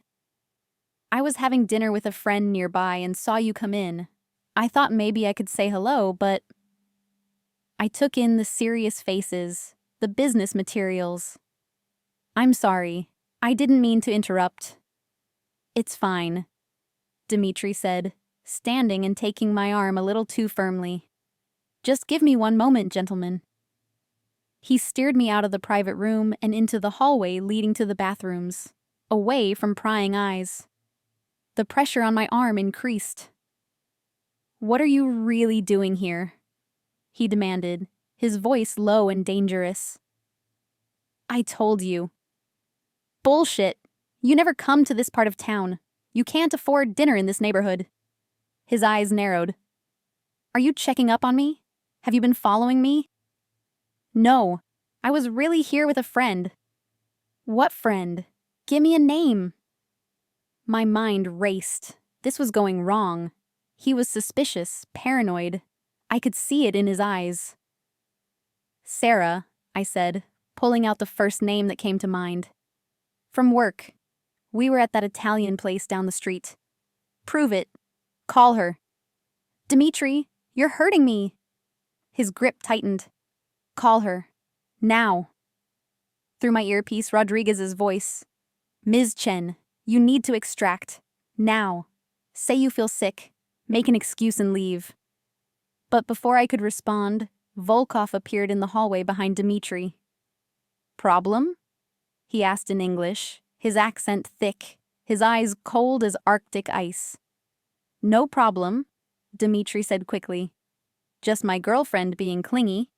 was having dinner with a friend nearby and saw you come in. I thought maybe I could say hello, but... I took in the serious faces, the business materials. I'm sorry. I didn't mean to interrupt. It's fine, Dmitri said, standing and taking my arm a little too firmly. Just give me one moment, gentlemen. He steered me out of the private room and into the hallway leading to the bathrooms, away from prying eyes. The pressure on my arm increased. What are you really doing here? He demanded, his voice low and dangerous. I told you. Bullshit. You never come to this part of town. You can't afford dinner in this neighborhood. His eyes narrowed. Are you checking up on me? Have you been following me? No, I was really here with a friend. What friend? Give me a name. My mind raced. This was going wrong. He was suspicious, paranoid. I could see it in his eyes. Sarah, I said, pulling out the first name that came to mind. From work. We were at that Italian place down the street. Prove it. Call her. Dmitri, you're hurting me. His grip tightened. Call her. Now. Through my earpiece, Rodriguez's voice. Ms. Chen, you need to extract. Now. Say you feel sick. Make an excuse and leave. But before I could respond, Volkov appeared in the hallway behind Dmitri. Problem? He asked in English, his accent thick, his eyes cold as Arctic ice. No problem, Dmitri said quickly. Just my girlfriend being clingy.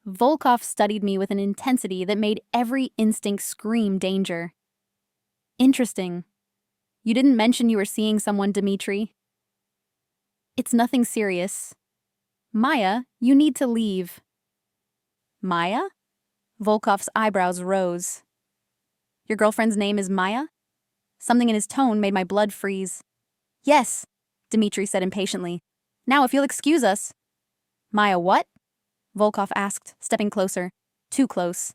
Volkov studied me with an intensity that made every instinct scream danger. Interesting. You didn't mention you were seeing someone, Dmitri. It's nothing serious. Maya, you need to leave. Maya? Volkov's eyebrows rose. Your girlfriend's name is Maya? Something in his tone made my blood freeze. Yes, Dmitri said impatiently. Now if you'll excuse us. Maya what? Volkov asked, stepping closer. Too close.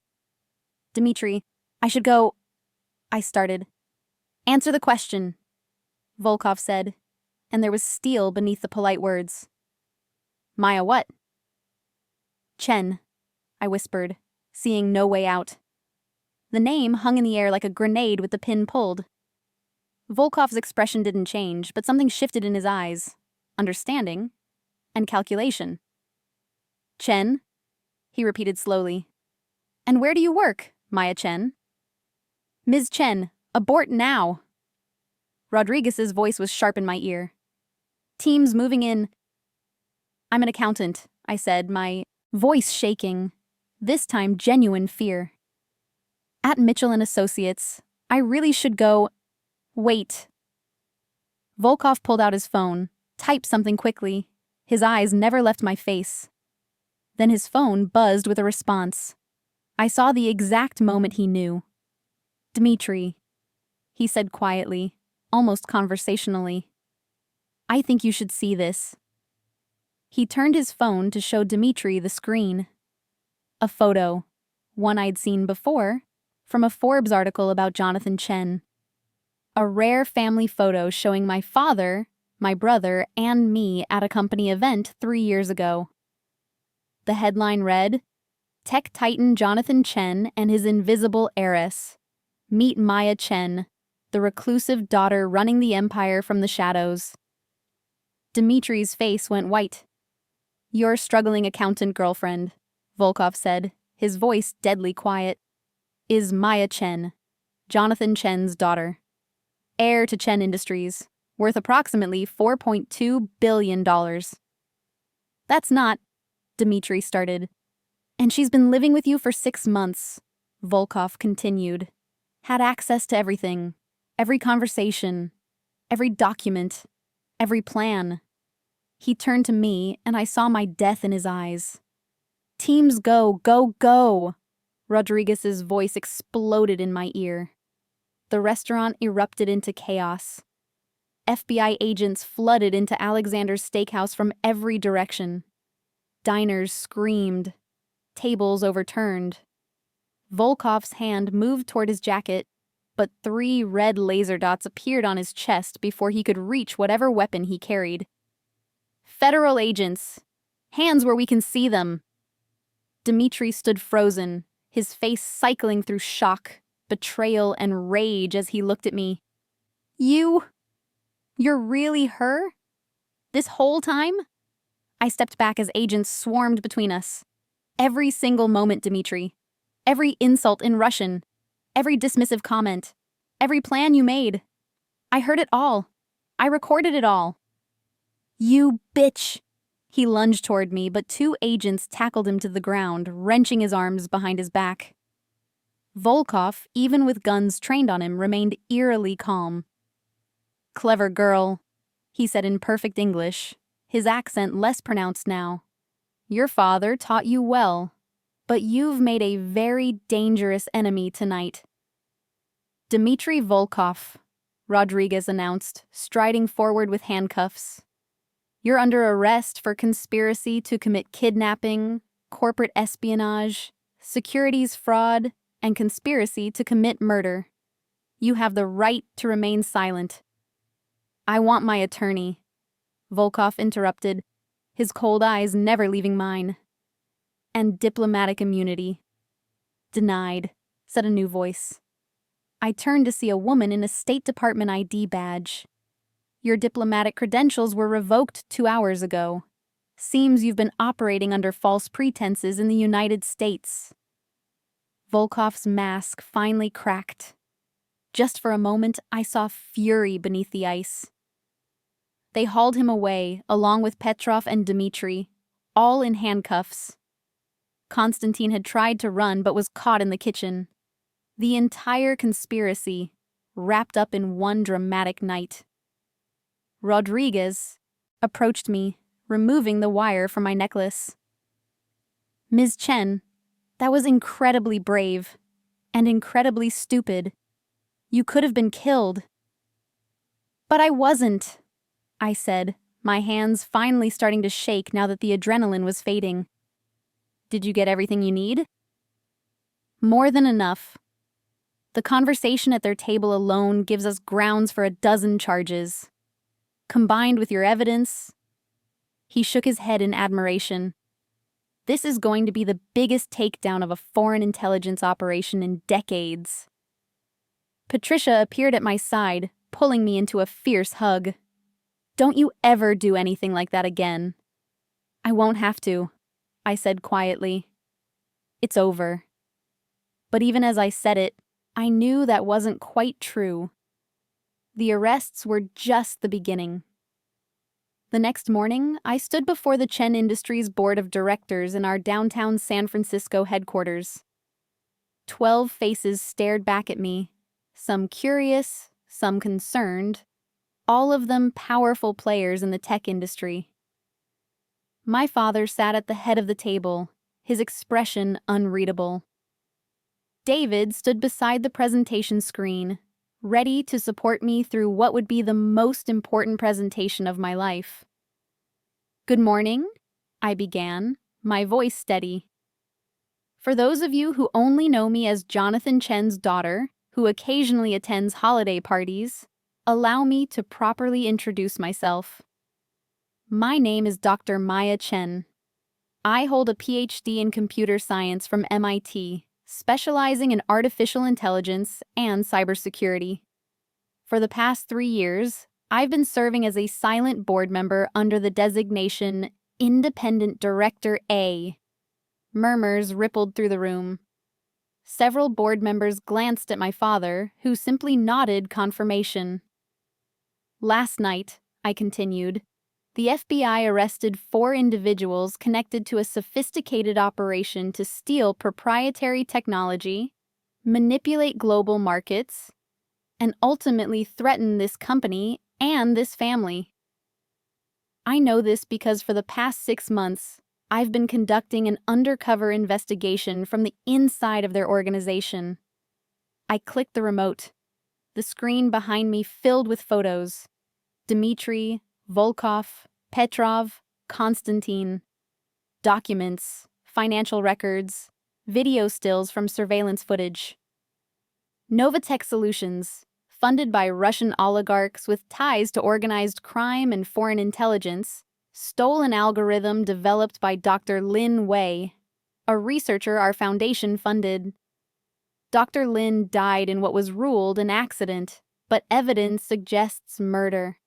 Dmitri, I should go. I started. Answer the question, Volkov said, and there was steel beneath the polite words. Maya what? Chen, I whispered, seeing no way out. The name hung in the air like a grenade with the pin pulled. Volkov's expression didn't change, but something shifted in his eyes. Understanding and calculation. Chen, he repeated slowly. And where do you work, Maya Chen? Ms. Chen, abort now. Rodriguez's voice was sharp in my ear. Teams moving in. I'm an accountant, I said, my voice shaking, this time genuine fear. At Mitchell and Associates, I really should go. Wait. Volkov pulled out his phone, typed something quickly. His eyes never left my face. Then his phone buzzed with a response. I saw the exact moment he knew. Dmitri, he said quietly, almost conversationally. I think you should see this. He turned his phone to show Dmitri the screen. A photo, one I'd seen before, from a Forbes article about Jonathan Chen. A rare family photo showing my father, my brother, and me at a company event 3 years ago. The headline read, Tech Titan Jonathan Chen and his invisible heiress. Meet Maya Chen, the reclusive daughter running the empire from the shadows. Dmitri's face went white. Your struggling accountant girlfriend, Volkov said, his voice deadly quiet, is Maya Chen, Jonathan Chen's daughter. Heir to Chen Industries, worth approximately $4.2 billion. That's not, Dmitri started. And she's been living with you for 6 months, Volkov continued. Had access to everything, every conversation, every document, every plan. He turned to me, and I saw my death in his eyes. Teams go, go, go! Rodriguez's voice exploded in my ear. The restaurant erupted into chaos. FBI agents flooded into Alexander's Steakhouse from every direction. Diners screamed. Tables overturned. Volkov's hand moved toward his jacket, but 3 red laser dots appeared on his chest before he could reach whatever weapon he carried. Federal agents! Hands where we can see them! Dmitri stood frozen, his face cycling through shock, betrayal, and rage as he looked at me. You're really her? This whole time? I stepped back as agents swarmed between us. Every single moment, Dmitri. Every insult in Russian. Every dismissive comment. Every plan you made. I heard it all. I recorded it all. You bitch! He lunged toward me, but 2 agents tackled him to the ground, wrenching his arms behind his back. Volkov, even with guns trained on him, remained eerily calm. Clever girl, he said in perfect English, his accent less pronounced now. Your father taught you well, but you've made a very dangerous enemy tonight. Dmitri Volkov, Rodriguez announced, striding forward with handcuffs. You're under arrest for conspiracy to commit kidnapping, corporate espionage, securities fraud, and conspiracy to commit murder. You have the right to remain silent. I want my attorney, Volkov interrupted, his cold eyes never leaving mine. And diplomatic immunity. Denied, said a new voice. I turned to see a woman in a State Department ID badge. Your diplomatic credentials were revoked 2 hours ago. Seems you've been operating under false pretenses in the United States. Volkov's mask finally cracked. Just for a moment, I saw fury beneath the ice. They hauled him away, along with Petrov and Dmitri, all in handcuffs. Konstantin had tried to run but was caught in the kitchen. The entire conspiracy, wrapped up in one dramatic night. Rodriguez approached me, removing the wire from my necklace. Ms. Chen, that was incredibly brave and incredibly stupid. You could have been killed. But I wasn't, I said, my hands finally starting to shake now that the adrenaline was fading. Did you get everything you need? More than enough. The conversation at their table alone gives us grounds for a dozen charges. Combined with your evidence, he shook his head in admiration. This is going to be the biggest takedown of a foreign intelligence operation in decades. Patricia appeared at my side, pulling me into a fierce hug. Don't you ever do anything like that again. I won't have to, I said quietly. It's over. But even as I said it, I knew that wasn't quite true. The arrests were just the beginning. The next morning, I stood before the Chen Industries Board of Directors in our downtown San Francisco headquarters. 12 faces stared back at me, some curious, some concerned, all of them powerful players in the tech industry. My father sat at the head of the table, his expression unreadable. David stood beside the presentation screen, ready to support me through what would be the most important presentation of my life. Good morning, I began, my voice steady. For those of you who only know me as Jonathan Chen's daughter, who occasionally attends holiday parties, allow me to properly introduce myself. My name is Dr. Maya Chen. I hold a PhD in computer science from MIT, specializing in artificial intelligence and cybersecurity. For the past 3 years, I've been serving as a silent board member under the designation Independent Director A. Murmurs rippled through the room. Several board members glanced at my father, who simply nodded confirmation. Last night, I continued, the FBI arrested 4 individuals connected to a sophisticated operation to steal proprietary technology, manipulate global markets, and ultimately threaten this company and this family. I know this because for the past 6 months, I've been conducting an undercover investigation from the inside of their organization. I clicked the remote. The screen behind me filled with photos. Dmitri, Volkov, Petrov, Konstantin. Documents, financial records, video stills from surveillance footage. Novatech Solutions, funded by Russian oligarchs with ties to organized crime and foreign intelligence, stole an algorithm developed by Dr. Lin Wei, a researcher our foundation funded. Dr. Lin died in what was ruled an accident, but evidence suggests murder.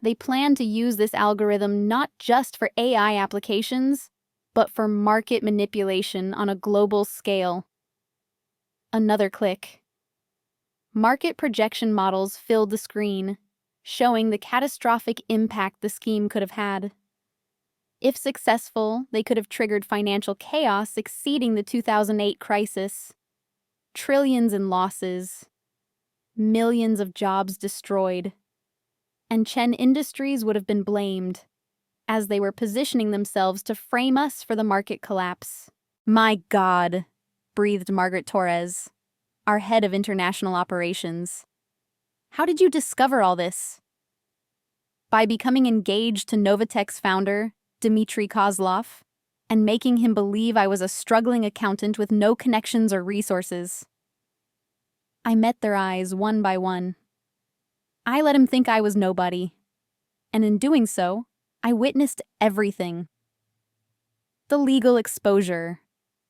They plan to use this algorithm not just for AI applications, but for market manipulation on a global scale. Another click. Market projection models filled the screen, showing the catastrophic impact the scheme could have had. If successful, they could have triggered financial chaos exceeding the 2008 crisis. Trillions in losses, millions of jobs destroyed, and Chen Industries would have been blamed, as they were positioning themselves to frame us for the market collapse. My God, breathed Margaret Torres, our head of international operations. How did you discover all this? By becoming engaged to Novatech's founder, Dmitri Kozlov, and making him believe I was a struggling accountant with no connections or resources. I met their eyes one by one. I let him think I was nobody, and in doing so, I witnessed everything. The legal exposure,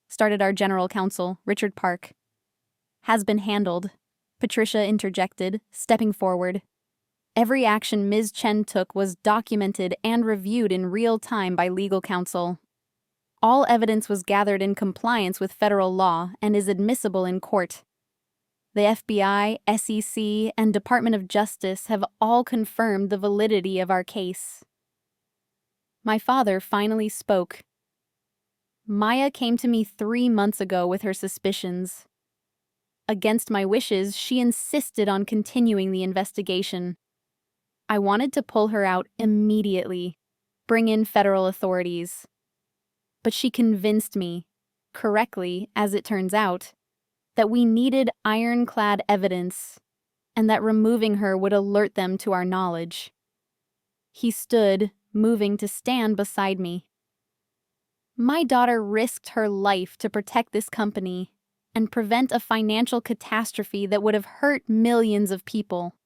started our general counsel, Richard Park, has been handled, Patricia interjected, stepping forward. Every action Ms. Chen took was documented and reviewed in real time by legal counsel. All evidence was gathered in compliance with federal law and is admissible in court. The FBI, SEC, and Department of Justice have all confirmed the validity of our case. My father finally spoke. Maya came to me 3 months ago with her suspicions. Against my wishes, she insisted on continuing the investigation. I wanted to pull her out immediately, bring in federal authorities. But she convinced me, correctly as it turns out, that we needed ironclad evidence, and that removing her would alert them to our knowledge. He stood, moving to stand beside me. My daughter risked her life to protect this company and prevent a financial catastrophe that would have hurt millions of people.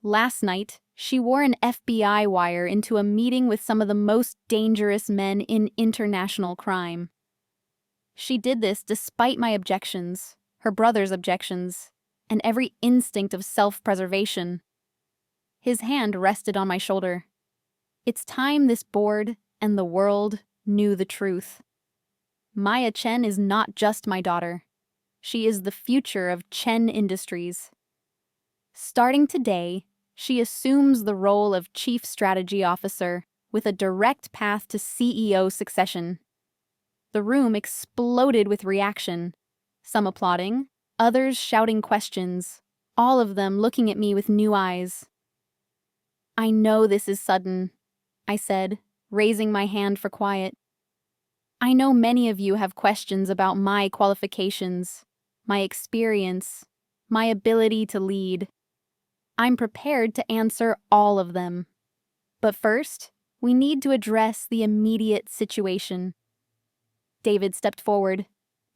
Last night, she wore an FBI wire into a meeting with some of the most dangerous men in international crime. She did this despite my objections, her brother's objections, and every instinct of self-preservation. His hand rested on my shoulder. It's time this board and the world knew the truth. Maya Chen is not just my daughter. She is the future of Chen Industries. Starting today, she assumes the role of Chief Strategy Officer with a direct path to CEO succession. The room exploded with reaction, some applauding, others shouting questions, all of them looking at me with new eyes. I know this is sudden, I said, raising my hand for quiet. I know many of you have questions about my qualifications, my experience, my ability to lead. I'm prepared to answer all of them. But first, we need to address the immediate situation. David stepped forward,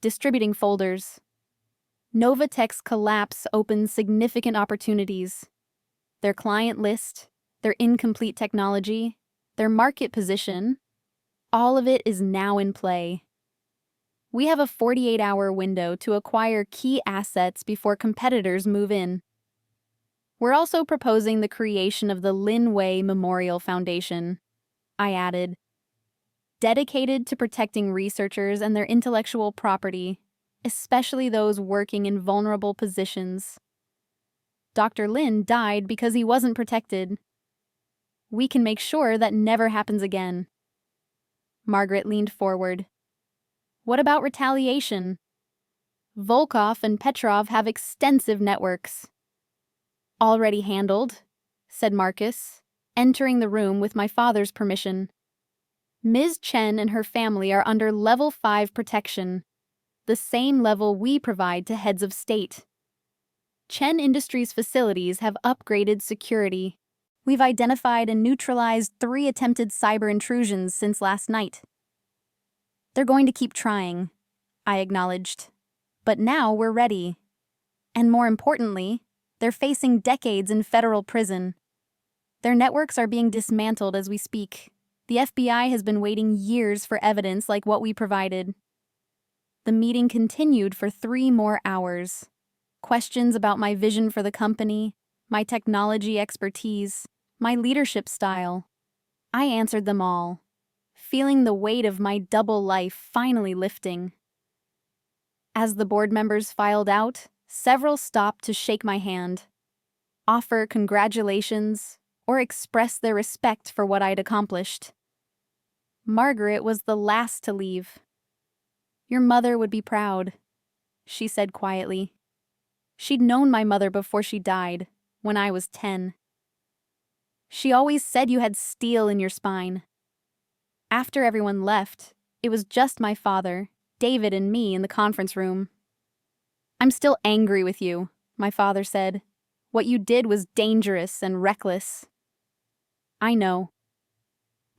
distributing folders. Novatech's collapse opens significant opportunities. Their client list, their incomplete technology, their market position, all of it is now in play. We have a 48-hour window to acquire key assets before competitors move in. We're also proposing the creation of the Lin Wei Memorial Foundation, I added, dedicated to protecting researchers and their intellectual property, especially those working in vulnerable positions. Dr. Lin died because he wasn't protected. We can make sure that never happens again. Margaret leaned forward. What about retaliation? Volkov and Petrov have extensive networks. Already handled, said Marcus, entering the room with my father's permission. Ms. Chen and her family are under Level 5 protection, the same level we provide to heads of state. Chen Industries facilities have upgraded security. We've identified and neutralized 3 attempted cyber intrusions since last night. They're going to keep trying, I acknowledged. But now we're ready. And more importantly, they're facing decades in federal prison. Their networks are being dismantled as we speak. The FBI has been waiting years for evidence like what we provided. The meeting continued for 3 more hours. Questions about my vision for the company, my technology expertise, my leadership style. I answered them all, feeling the weight of my double life finally lifting. As the board members filed out, several stopped to shake my hand, offer congratulations, or express their respect for what I'd accomplished. Margaret was the last to leave. Your mother would be proud, she said quietly. She'd known my mother before she died, when I was 10. She always said you had steel in your spine. After everyone left, it was just my father, David, and me in the conference room. I'm still angry with you, my father said. What you did was dangerous and reckless. I know.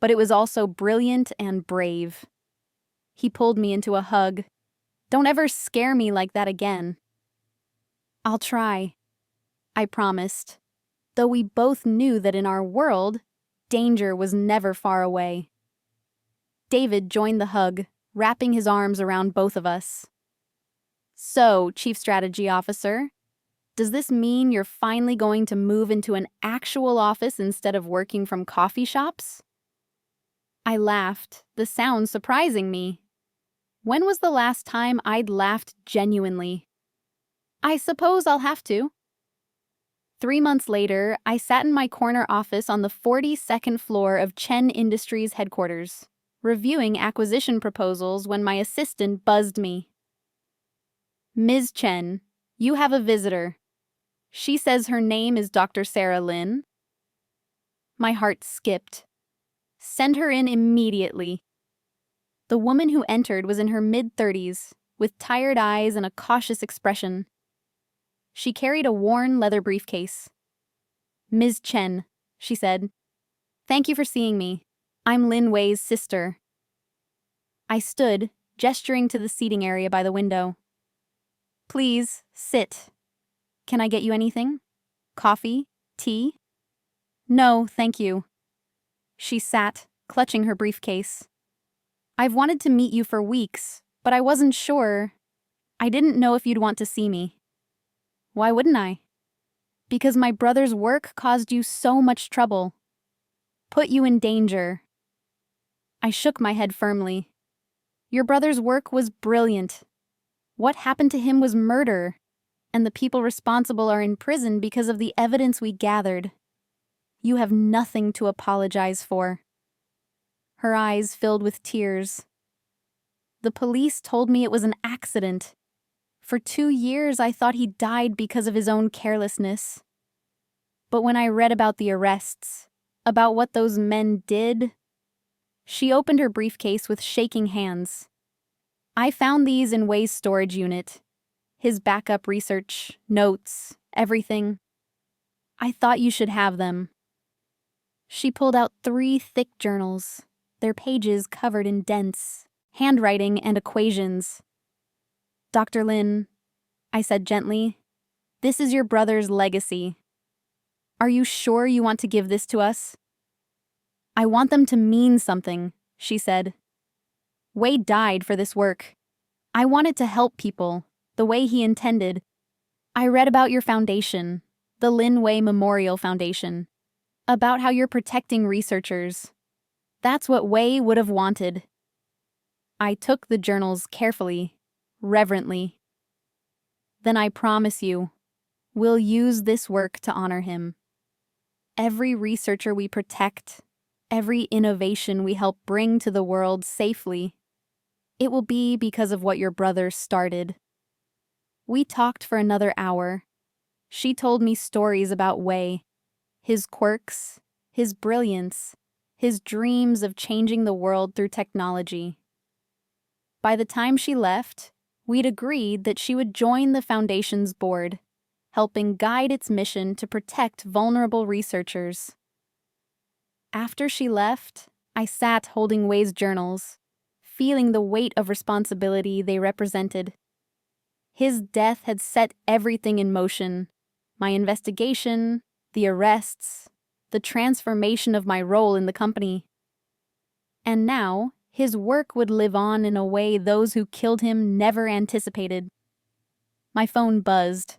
But it was also brilliant and brave. He pulled me into a hug. Don't ever scare me like that again. I'll try, I promised, though we both knew that in our world, danger was never far away. David joined the hug, wrapping his arms around both of us. So, Chief Strategy Officer, does this mean you're finally going to move into an actual office instead of working from coffee shops? I laughed, the sound surprising me. When was the last time I'd laughed genuinely? I suppose I'll have to. 3 months later, I sat in my corner office on the 42nd floor of Chen Industries headquarters, reviewing acquisition proposals when my assistant buzzed me. Ms. Chen, you have a visitor. She says her name is Dr. Sarah Lin. My heart skipped. Send her in immediately. The woman who entered was in her mid-30s, with tired eyes and a cautious expression. She carried a worn leather briefcase. Ms. Chen, she said. Thank you for seeing me. I'm Lin Wei's sister. I stood, gesturing to the seating area by the window. Please, sit. Can I get you anything? Coffee? Tea? No, thank you. She sat, clutching her briefcase. I've wanted to meet you for weeks, but I wasn't sure. I didn't know if you'd want to see me. Why wouldn't I? Because my brother's work caused you so much trouble. Put you in danger. I shook my head firmly. Your brother's work was brilliant. What happened to him was murder, and the people responsible are in prison because of the evidence we gathered. You have nothing to apologize for. Her eyes filled with tears. The police told me it was an accident. For 2 years, I thought he died because of his own carelessness. But when I read about the arrests, about what those men did, she opened her briefcase with shaking hands. I found these in Wei's storage unit. His backup research, notes, everything. I thought you should have them. She pulled out 3 thick journals, their pages covered in dents, handwriting and equations. Dr. Lin, I said gently, this is your brother's legacy. Are you sure you want to give this to us? I want them to mean something, she said. Wei died for this work. I wanted to help people, the way he intended. I read about your foundation, the Lin Wei Memorial Foundation, about how you're protecting researchers. That's what Wei would have wanted. I took the journals carefully, reverently. Then I promise you, we'll use this work to honor him. Every researcher we protect, every innovation we help bring to the world safely, it will be because of what your brother started. We talked for another hour. She told me stories about Wei, his quirks, his brilliance, his dreams of changing the world through technology. By the time she left, we'd agreed that she would join the Foundation's board, helping guide its mission to protect vulnerable researchers. After she left, I sat holding Wei's journals, feeling the weight of responsibility they represented. His death had set everything in motion: my investigation, the arrests, the transformation of my role in the company. And now, his work would live on in a way those who killed him never anticipated. My phone buzzed.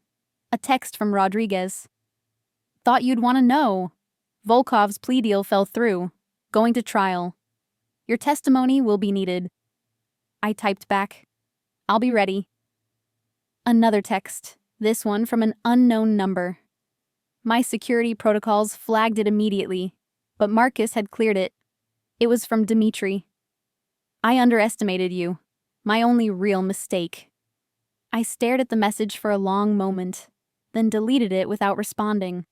A text from Rodriguez. Thought you'd want to know. Volkov's plea deal fell through. Going to trial. Your testimony will be needed. I typed back. I'll be ready. Another text, this one from an unknown number. My security protocols flagged it immediately, but Marcus had cleared it. It was from Dmitri. I underestimated you. My only real mistake. I stared at the message for a long moment, then deleted it without responding.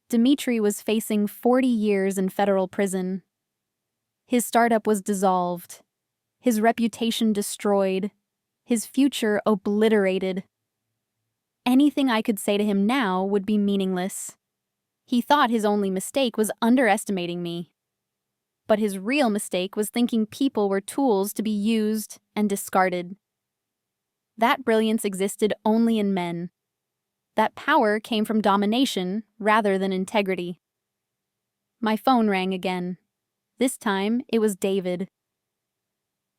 Dmitri was facing 40 years in federal prison. His startup was dissolved, his reputation destroyed, his future obliterated. Anything I could say to him now would be meaningless. He thought his only mistake was underestimating me. But his real mistake was thinking people were tools to be used and discarded. That brilliance existed only in men. That power came from domination rather than integrity. My phone rang again. This time, it was David.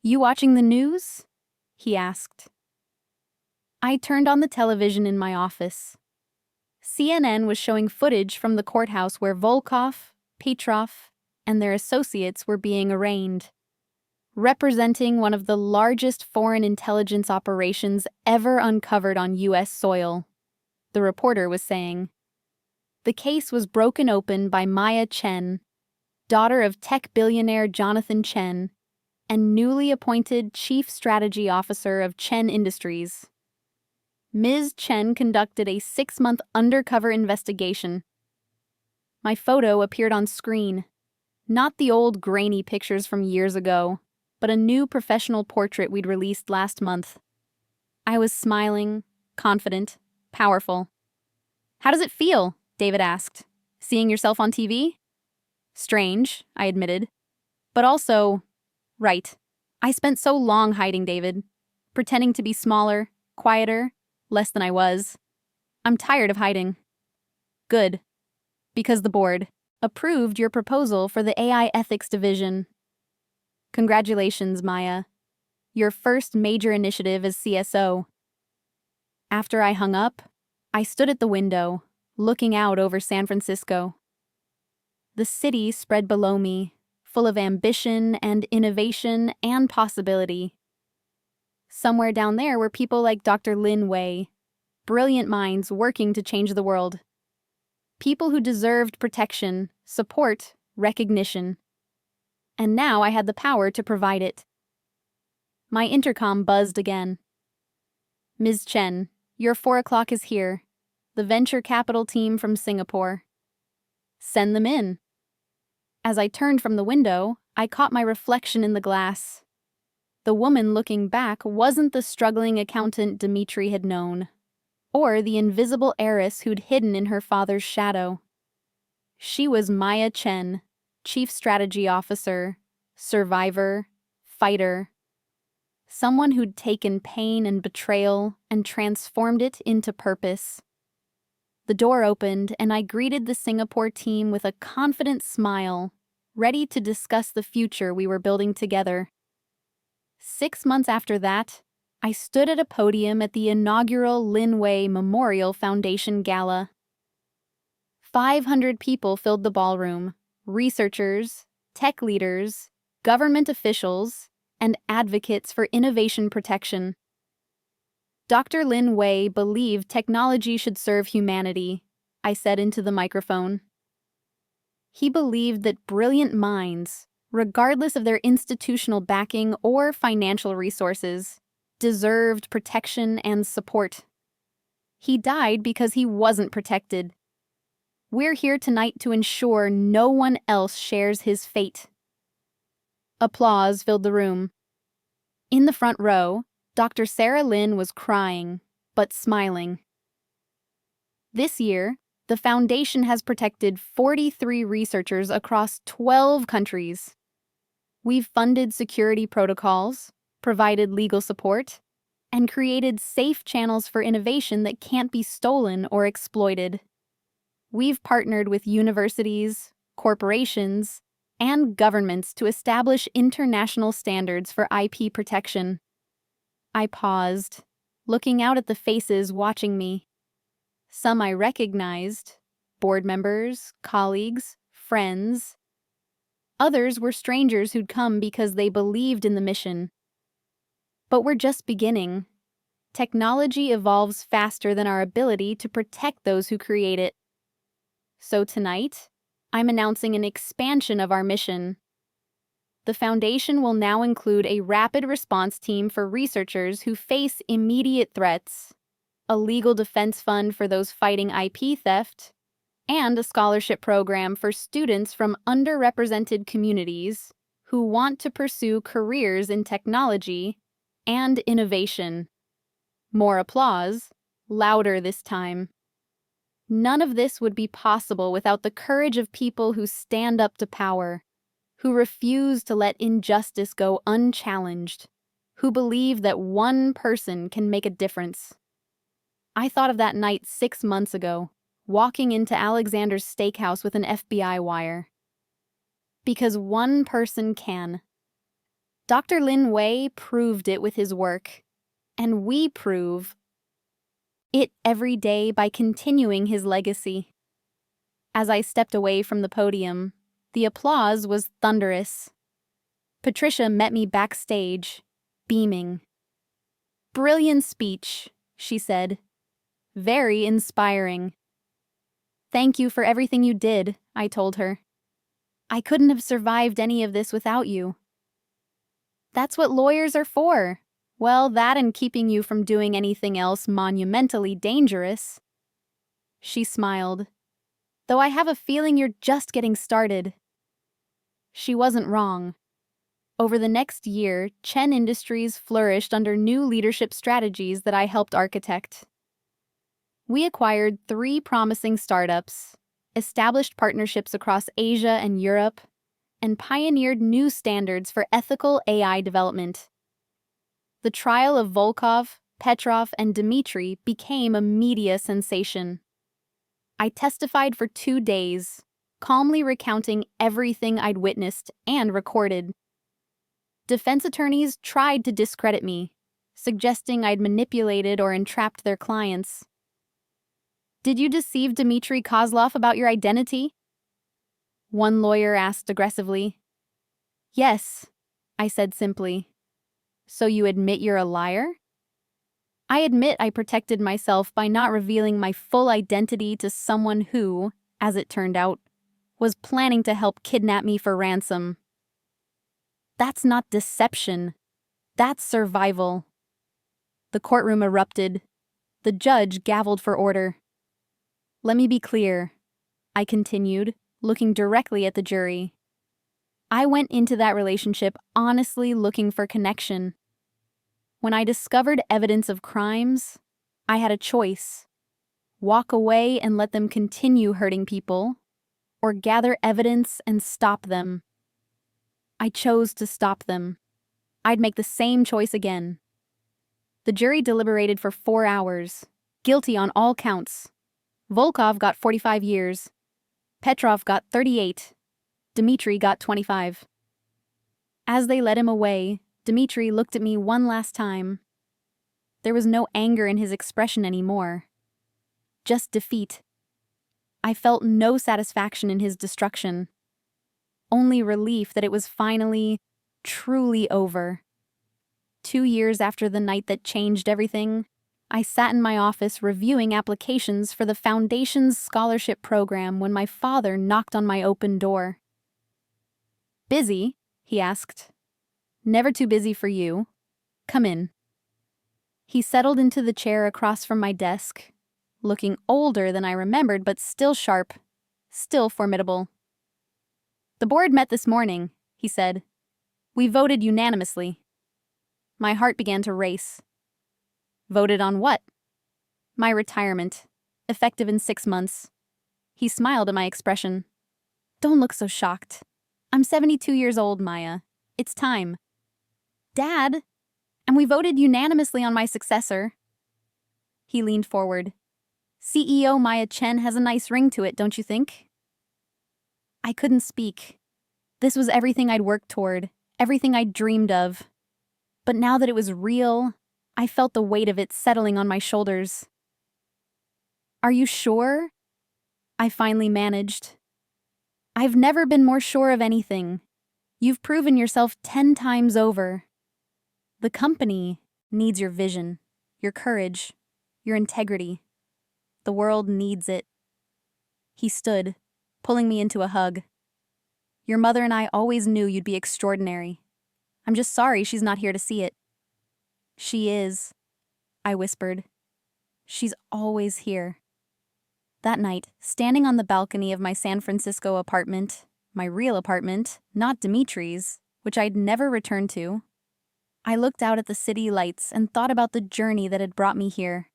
You watching the news? He asked. I turned on the television in my office. CNN was showing footage from the courthouse where Volkov, Petrov, and their associates were being arraigned, representing one of the largest foreign intelligence operations ever uncovered on U.S. soil. The reporter was saying. The case was broken open by Maya Chen, daughter of tech billionaire Jonathan Chen, and newly appointed Chief Strategy Officer of Chen Industries. Ms. Chen conducted a 6-month undercover investigation. My photo appeared on screen. Not the old grainy pictures from years ago, but a new professional portrait we'd released last month. I was smiling, confident, powerful. How does it feel? David asked. Seeing yourself on TV? Strange, I admitted. But also, right. I spent so long hiding David, pretending to be smaller, quieter, less than I was. I'm tired of hiding. Good. Because the board approved your proposal for the AI ethics division. Congratulations, Maya. Your first major initiative as CSO. After I hung up, I stood at the window, looking out over San Francisco. The city spread below me, full of ambition and innovation and possibility. Somewhere down there were people like Dr. Lin Wei, brilliant minds working to change the world. People who deserved protection, support, recognition. And now I had the power to provide it. My intercom buzzed again. Ms. Chen, your 4 o'clock is here. The venture capital team from Singapore. Send them in. As I turned from the window, I caught my reflection in the glass. The woman looking back wasn't the struggling accountant Dmitri had known, or the invisible heiress who'd hidden in her father's shadow. She was Maya Chen, Chief Strategy Officer, survivor, fighter. Someone who'd taken pain and betrayal and transformed it into purpose. The door opened and I greeted the Singapore team with a confident smile, ready to discuss the future we were building together. 6 months after that, I stood at a podium at the inaugural Lin Wei Memorial Foundation Gala. 500 people filled the ballroom, researchers, tech leaders, government officials, and advocates for innovation protection. Dr. Lin Wei believed technology should serve humanity, I said into the microphone. He believed that brilliant minds, regardless of their institutional backing or financial resources, deserved protection and support. He died because he wasn't protected. We're here tonight to ensure no one else shares his fate. Applause filled the room. In the front row, Dr. Sarah Lin was crying, but smiling. This year, the foundation has protected 43 researchers across 12 countries. We've funded security protocols, provided legal support, and created safe channels for innovation that can't be stolen or exploited. We've partnered with universities, corporations, and governments to establish international standards for IP protection. I paused, looking out at the faces watching me. Some I recognized, board members, colleagues, friends. Others were strangers who'd come because they believed in the mission. But we're just beginning. Technology evolves faster than our ability to protect those who create it. So tonight, I'm announcing an expansion of our mission. The foundation will now include a rapid response team for researchers who face immediate threats, a legal defense fund for those fighting IP theft, and a scholarship program for students from underrepresented communities who want to pursue careers in technology and innovation. More applause, louder this time. None of this would be possible without the courage of people who stand up to power, who refuse to let injustice go unchallenged, who believe that one person can make a difference. I thought of that night 6 months ago, walking into Alexander's steakhouse with an FBI wire. Because one person can. Dr. Lin Wei proved it with his work, and we prove it every day by continuing his legacy. As I stepped away from the podium, the applause was thunderous. Patricia met me backstage, beaming. "Brilliant speech," she said. "Very inspiring." "Thank you for everything you did," I told her. "I couldn't have survived any of this without you." "That's what lawyers are for." "Well, that and keeping you from doing anything else monumentally dangerous." She smiled. "Though I have a feeling you're just getting started." She wasn't wrong. Over the next year, Chen Industries flourished under new leadership strategies that I helped architect. We acquired 3 promising startups, established partnerships across Asia and Europe, and pioneered new standards for ethical AI development. The trial of Volkov, Petrov, and Dmitri became a media sensation. I testified for 2 days, calmly recounting everything I'd witnessed and recorded. Defense attorneys tried to discredit me, suggesting I'd manipulated or entrapped their clients. "Did you deceive Dmitri Kozlov about your identity?" one lawyer asked aggressively. "Yes," I said simply. "So you admit you're a liar?" "I admit I protected myself by not revealing my full identity to someone who, as it turned out, was planning to help kidnap me for ransom." "That's not deception. That's survival." The courtroom erupted. The judge gavelled for order. "Let me be clear," I continued, looking directly at the jury. "I went into that relationship honestly looking for connection. When I discovered evidence of crimes, I had a choice: walk away and let them continue hurting people, or gather evidence and stop them. I chose to stop them. I'd make the same choice again." The jury deliberated for 4 hours, guilty on all counts. Volkov got 45 years. Petrov got 38. Dmitri got 25. As they led him away, Dmitri looked at me one last time. There was no anger in his expression anymore. Just defeat. I felt no satisfaction in his destruction. Only relief that it was finally, truly over. 2 years after the night that changed everything, I sat in my office reviewing applications for the Foundation's scholarship program when my father knocked on my open door. "Busy?" he asked. "Never too busy for you. Come in." He settled into the chair across from my desk, looking older than I remembered but still sharp, still formidable. "The board met this morning," he said. "We voted unanimously." My heart began to race. "Voted on what?" "My retirement, effective in 6 months." He smiled at my expression. "Don't look so shocked. I'm 72 years old, Maya. It's time." "Dad, and we voted unanimously on my successor." He leaned forward. "CEO Maya Chen has a nice ring to it, don't you think?" I couldn't speak. This was everything I'd worked toward, everything I'd dreamed of. But now that it was real, I felt the weight of it settling on my shoulders. "Are you sure?" I finally managed. "I've never been more sure of anything. You've proven yourself 10 times over. The company needs your vision, your courage, your integrity. The world needs it." He stood, pulling me into a hug. "Your mother and I always knew you'd be extraordinary. I'm just sorry she's not here to see it." "She is," I whispered. "She's always here." That night, standing on the balcony of my San Francisco apartment, my real apartment, not Dmitri's, which I'd never returned to, I looked out at the city lights and thought about the journey that had brought me here.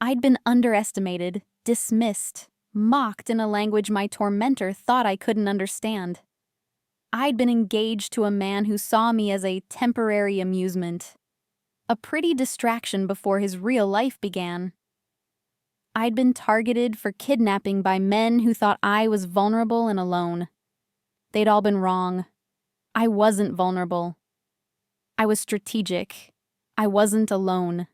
I'd been underestimated, dismissed, mocked in a language my tormentor thought I couldn't understand. I'd been engaged to a man who saw me as a temporary amusement, a pretty distraction before his real life began. I'd been targeted for kidnapping by men who thought I was vulnerable and alone. They'd all been wrong. I wasn't vulnerable. I was strategic. I wasn't alone.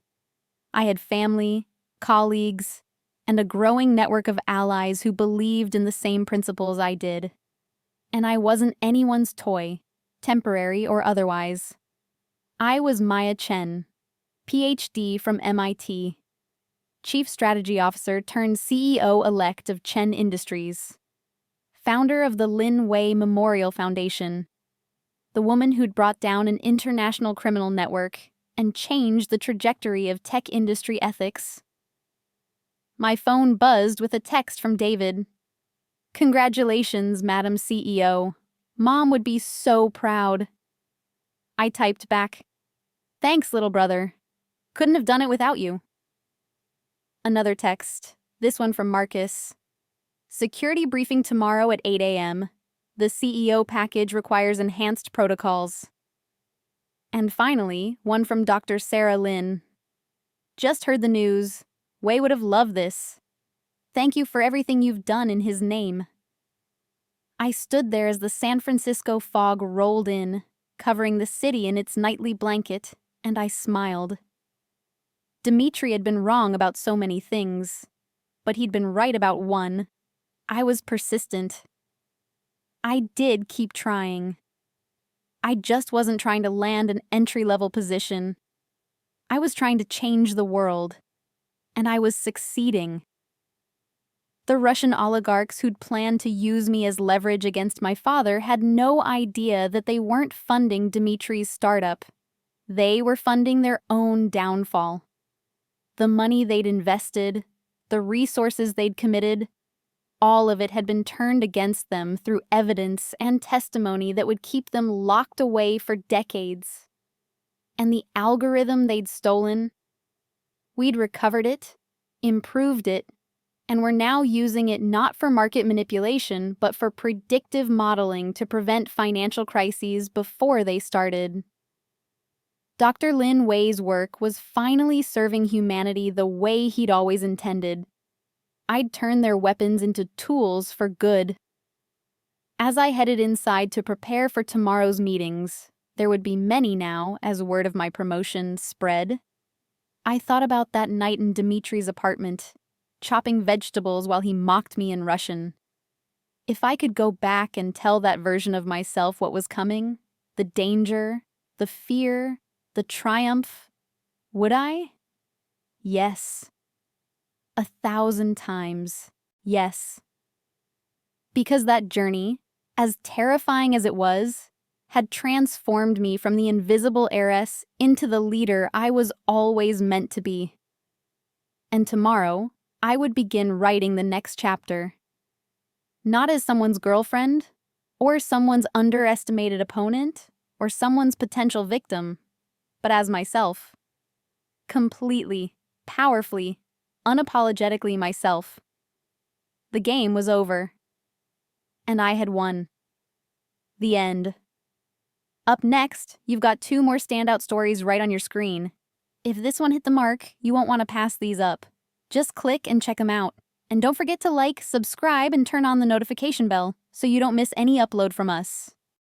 I had family, colleagues, and a growing network of allies who believed in the same principles I did. And I wasn't anyone's toy, temporary or otherwise. I was Maya Chen, PhD from MIT, Chief Strategy Officer turned CEO-elect of Chen Industries, founder of the Lin Wei Memorial Foundation, the woman who'd brought down an international criminal network and changed the trajectory of tech industry ethics. My phone buzzed with a text from David. "Congratulations, Madam CEO. Mom would be so proud." I typed back, "Thanks, little brother. Couldn't have done it without you." Another text, this one from Marcus. Security briefing tomorrow at 8 a.m. The CEO package requires enhanced protocols. And finally, one from Dr. Sarah Lynn. Just heard the news. Wei would have loved this. Thank you for everything you've done in his name. I stood there as the San Francisco fog rolled in, covering the city in its nightly blanket, and I smiled. Dmitri had been wrong about so many things, but he'd been right about one. I was persistent. I did keep trying. I just wasn't trying to land an entry-level position. I was trying to change the world, and I was succeeding. The Russian oligarchs who'd planned to use me as leverage against my father had no idea that they weren't funding Dmitri's startup. They were funding their own downfall. The money they'd invested, the resources they'd committed, all of it had been turned against them through evidence and testimony that would keep them locked away for decades. And the algorithm they'd stolen, we'd recovered it, improved it, and we're now using it not for market manipulation, but for predictive modeling to prevent financial crises before they started. Dr. Lin Wei's work was finally serving humanity the way he'd always intended. I'd turn their weapons into tools for good. As I headed inside to prepare for tomorrow's meetings, there would be many now as word of my promotion spread. I thought about that night in Dmitri's apartment, chopping vegetables while he mocked me in Russian. If I could go back and tell that version of myself what was coming, the danger, the fear, the triumph, would I? Yes. 1,000 times, yes. Because that journey, as terrifying as it was, had transformed me from the invisible heiress into the leader I was always meant to be. And tomorrow, I would begin writing the next chapter. Not as someone's girlfriend, or someone's underestimated opponent, or someone's potential victim, but as myself. Completely, powerfully, unapologetically myself. The game was over. And I had won. The end. Up next, you've got 2 more standout stories right on your screen. If this one hit the mark, you won't want to pass these up. Just click and check them out. And don't forget to like, subscribe, and turn on the notification bell so you don't miss any upload from us.